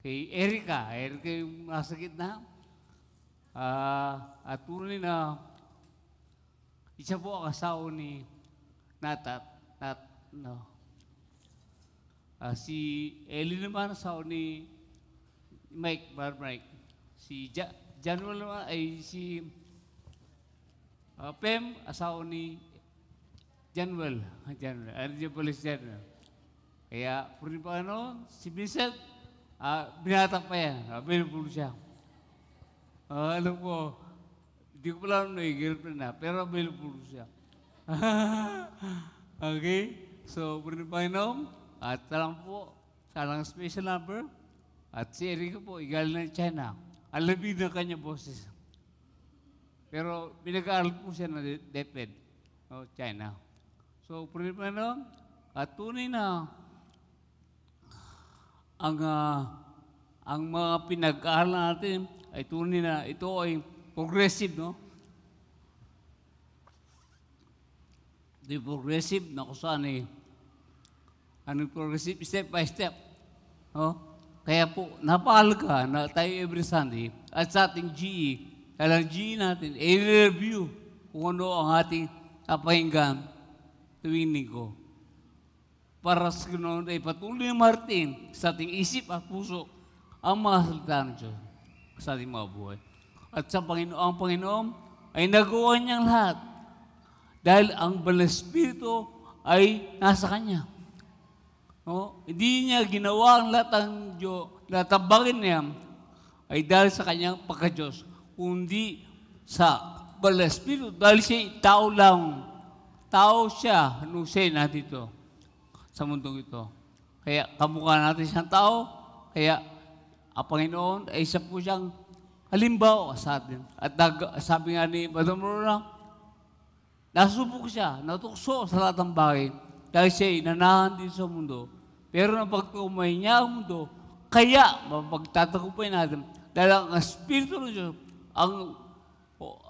kay Erica. Erica yung nasa gitna. At tunay na isa po ang asawa ni si Ellie naman, asawa ni Mike, Brother Mike. Si Januel naman ay si Pem, asawa ni Januel. Ano siya pala si Januel? Kaya, puri pa si Vincent, binata pa yan. Available siya. Alam ko, hindi ko pala girlfriend na, pero available siya. Okay? So, puri pa at talang po, salang special number, at si Erica po, igaling ng China. Alabig na kanya boses. Pero, pinag-aaral po siya na DepEd, China. So, puri pa at tunay na, ang mga pinag-aaral natin ay tunay na ito ay progressive, no? Ito yung progressive na kung saan ano progressive, step by step. No? Kaya po, napahalaga na tayo every Sunday at sa ating GE, kailang GE natin, i-review kung ano ang ating napahinggan tuwing linggo. Para sa ganoon ay patuloy na Martin sa ating isip at puso ang mga salita ng Diyos sa ating mga buhay. At sa Panginoon, ang Panginoon ay nagawa niyang lahat dahil ang Banal na Espiritu ay nasa Kanya. No? Hindi niya ginawa ang lahat ng Diyos, lahat ng bagay niya ay dahil sa Kanyang pagka-Diyos, kundi sa Banal na Espiritu dahil siya tao lang. Tao siya nung siya nandito sa mundong ito. Kaya kamukha natin siyang tao, kaya ang Panginoon ay isa po siyang halimbawa sa atin. At sabi nga ni Madam Rona, nasubok siya, natukso sa lahat ng bagay dahil siya ay nanahan din sa mundo. Pero nang pagtumay niya ang mundo, kaya mapagtatagumpay natin dahil ang Espiritu ng Diyos,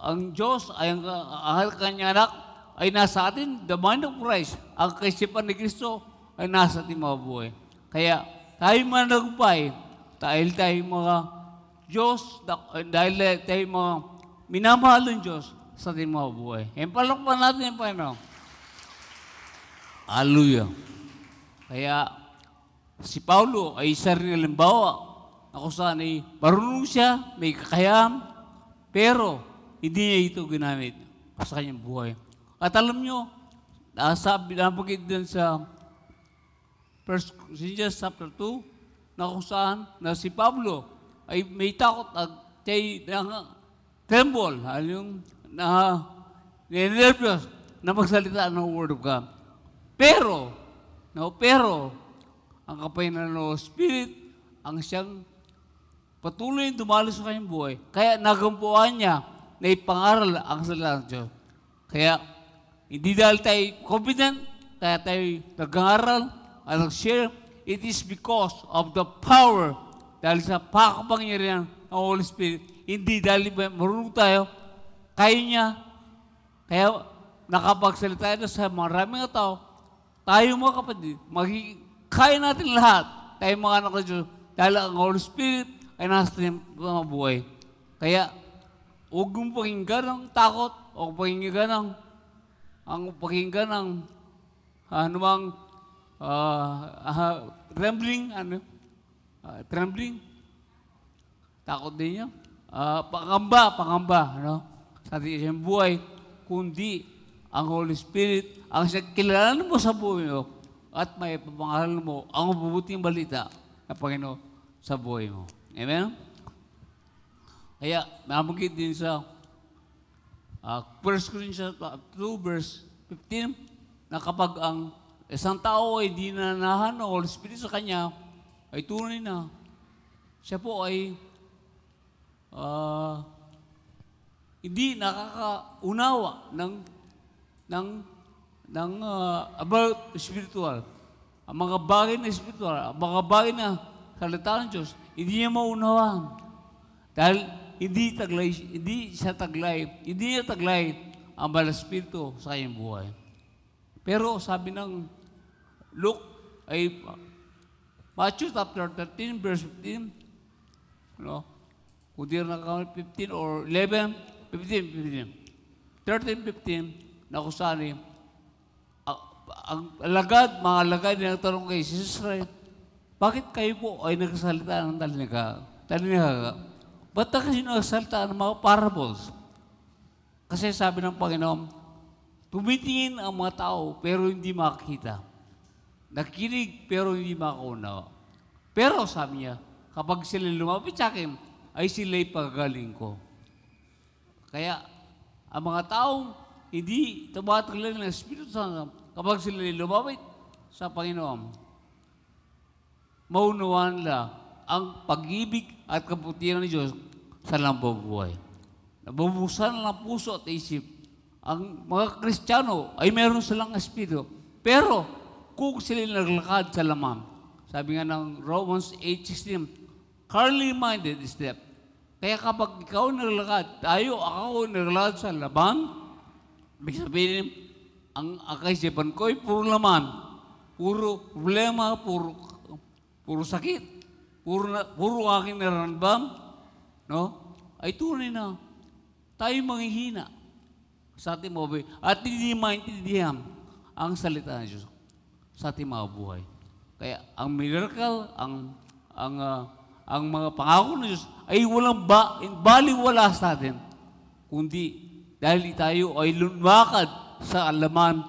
ang Diyos ay ang kanyang anak ay nasa atin, the mind of Christ, ang kaisipan ni Kristo ay nasa ating mga buhay. Kaya tayo managumpay, dahil tayo mga Diyos, dahil tayo mga minamahal ng Diyos sa ating mga buhay. Palakpan natin yung Panginoon. Hallelujah. Kaya si Paulo ay isa rin halimbawa na kung saan ay marunong siya, may kakayahan, pero hindi niya ito ginamit sa kanyang buhay. At alam nyo, napagid din sa 1 Corinthians chapter 2, na kung saan na si Pablo ay may takot at tremble, yung nervous na magsalita ng Word of God. Pero, ang kapahinan ng Spirit, ang siyang patuloy dumalo sa kanyang buhay. Kaya nagampuan niya na ipangaral ang salita ng Diyos. Kaya, hindi dahil tayo confident, kaya tayo nag-aaral at nag-share, it is because of the power, dahil sa pakapangyarihan ng Holy Spirit, hindi dahil marunong tayo, kaya niya, kaya nakapagsalita ito sa maraming tao, tayo mga kapatid, kaya natin lahat, tayo mga anak ng Diyos, dahil ang Holy Spirit ay nasa ating mga buhay. Kaya, huwag mong pakinggan ng takot, o pakinggan ng anumang trembling, takot din niya, pangamba, no? Sa ating isang buhay, kundi ang Holy Spirit, ang kilalanin mo sa buhay mo, at may papangaral mo ang mabubuting balita na Panginoon sa buhay mo. Amen? Kaya, namagit din sa 1 Corinthians 2 verse 15, na kapag ang isang tao ay di nananahan ng Holy Spirit sa kanya, ay tunay na siya po ay hindi nakakaunawa ng about spiritual. Ang mga bagay na spiritual, ang mga bagay na salita ng Diyos, hindi niya maunawaan. Dahil hindi niya taglay ang Banal na Espiritu sa kanyang buhay. Pero sabi ng Luke ay Matthew chapter 13 verse 15, no? Kung di na 15 or 11, 15. 13, 15, na kung saan ang mga alagad na nagtanong kay Jesus Christ, bakit kayo po ay nagsasalita ng talinaga? Ba't na kasi nagsasalita ng mga parables? Kasi sabi ng Panginoon, tumitingin ang mga tao pero hindi makakita. Nakikinig pero hindi makaunawa. Pero sabi niya, kapag sila lumapit sa akin, ay sila'y pagagaling ko. Kaya, ang mga taong hindi tumataglay ng Espiritu Santo, kapag sila lumapit sa Panginoon, maunawaan nila ang pag-ibig at kabutihan ng Diyos sa lambubuhay. Nabubusan ng puso at isip. Ang mga Kristiyano ay meron silang Espiritu. Pero, kung sila naglakad sa laman, sabi nga ng Romans 8:16, carnally minded is death. Kaya kapag ikaw naglalakad, ako naglalakad sa laban, ibig sabihin, ang kaisipan ko ay puro laman, puro problema, puro sakit, puro aking nararamdam, no? Ay tunay na tayo manghihina sa ating mga buhay at hindi maintindihan ang salita ng Diyos sa ating mga buhay. Kaya ang miracle, ang mga pangako ng Diyos ay walang baliwala sa atin, kundi dahil tayo ay lumakad sa alaman.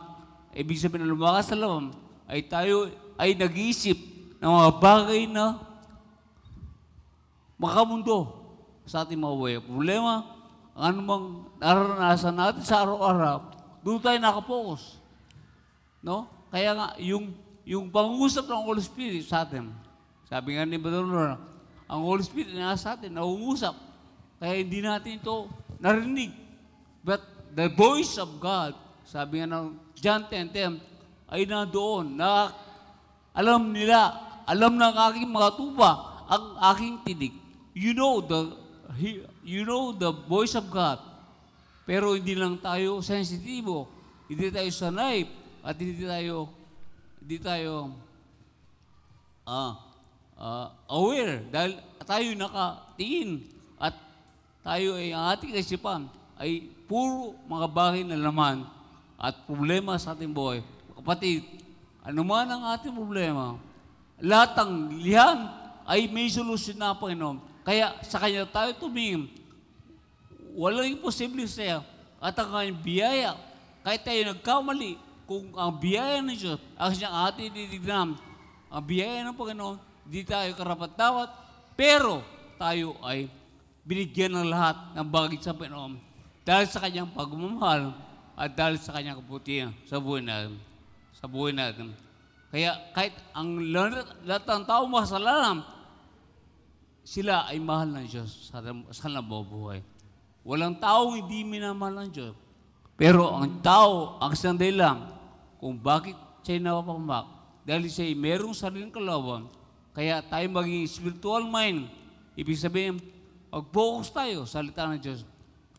Ibig sabihin na lumakad sa alaman ay tayo ay nag-iisip ng mga bagay na makamundo sa ating mga buhay. Problema, anumang naranasan natin sa araw-araw, doon tayo nakapokus. No? Kaya nga, yung pangusap ng Holy Spirit sa atin, sabi nga ni Brother Lorna, ang Holy Spirit na sa atin, nauusap. Kaya hindi natin ito narinig. But the voice of God, sabi nga ng John 10:10, ay nandoon na alam nila, alam ng aking mga tupa, ang aking tinig. You know the voice of God. Pero hindi lang tayo sensitibo, hindi tayo sanay, at hindi tayo aware dahil tayo nakatingin at tayo ay ang ating kaisipan ay puro mga bagay na laman at problema sa ating buhay. Kapatid, anuman ang ating problema, lahat ng lihan ay may solusyon na Panginoon. Kaya sa Kanya tayo tumingin. Walang imposible sa'yo at ang kanyang biyaya. Kahit tayo nagkamali, kung ang biyaya ng Diyos ang siyang ating titignan, ang biyaya ng Panginoon, di tayo karapat-dapat, pero tayo ay binigyan ng lahat ng bagay sa Panginoon dahil sa Kanyang pagmamahal at dahil sa Kanyang kabutihan sa buhay natin. Kaya kahit ang lahat ng tao makasalanan, sila ay mahal ng Diyos sa kanilang buhay. Walang taong hindi minamahal ng Diyos. Pero ang tao, ang sanday lang, kung bakit siya napapamak, dahil siya ay merong sariling kalooban, kaya tayo maging spiritual mind. Ibig sabihin, mag-focus tayo sa salita ng Diyos.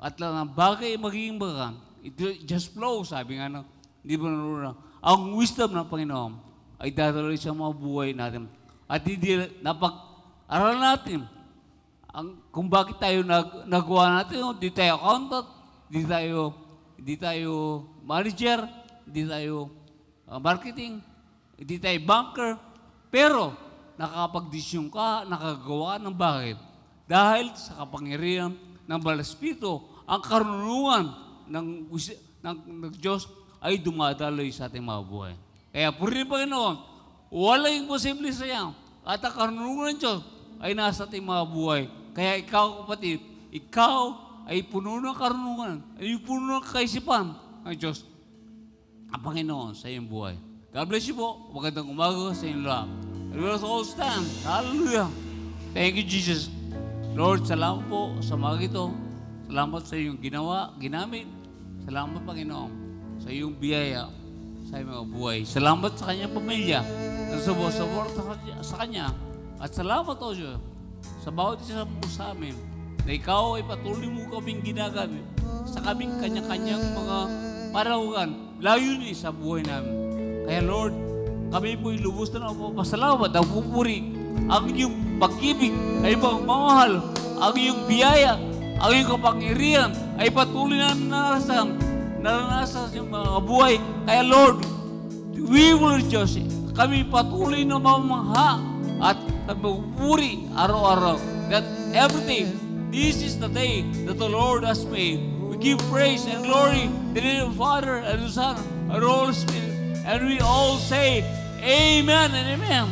At lang ang bagay magiging bagan. It just flow, sabi nga hindi ba naruna. Ang wisdom ng Panginoon ay dadaloy sa mga buhay natin. At hindi napag-aral natin kung bakit tayo nagawa natin. Hindi tayo accountant, hindi tayo manager, hindi tayo marketing, hindi tayo banker. Pero nakakapag-desisyon ka, nakagawa ng bakit? Dahil sa kapangyarihan ng Banal na Espiritu, ang karunungan ng Diyos ay dumadaloy sa ating mga buhay. Kaya purihin Panginoon, walang imposible sa iyo. At ang karunungan ng Diyos ay nasa ating mga buhay. Kaya ikaw, kapatid, ikaw ay puno ng karunungan, ay puno ng kaisipan ng Diyos, ang Panginoon sa iyong buhay. God bless you po. Magandang umaga sa inyong lahat. And let us all stand. Hallelujah. Thank you, Jesus. Lord, salamat po sa mga ito. Salamat sa iyong ginamit. Salamat, Panginoon, sa iyong biyaya sa iyong mga buhay. Salamat sa kanyang pamilya na sabot sa kanya. At salamat, O Diyos, sa bawat isa po sa amin na ikaw ay patuloy mo kaming ginagamit sa kaming kanya-kanyang mga parahugan, layunin sa buhay namin. Kaya, Lord, kami po'y lubos na napapasalamat at pupuri. Ang iyong pag-ibig ay pagmamahal. Ang iyong biyaya, ang iyong kapangyarihan ay patuloy na naranasan yung mga buhay. Kaya, Lord, we will just, kami patuloy na mamangha at pupuri araw-araw. That everything, this is the day that the Lord has made. We give praise and glory to the Father and the Son and the Holy Spirit. And we all say, Amen and Amen.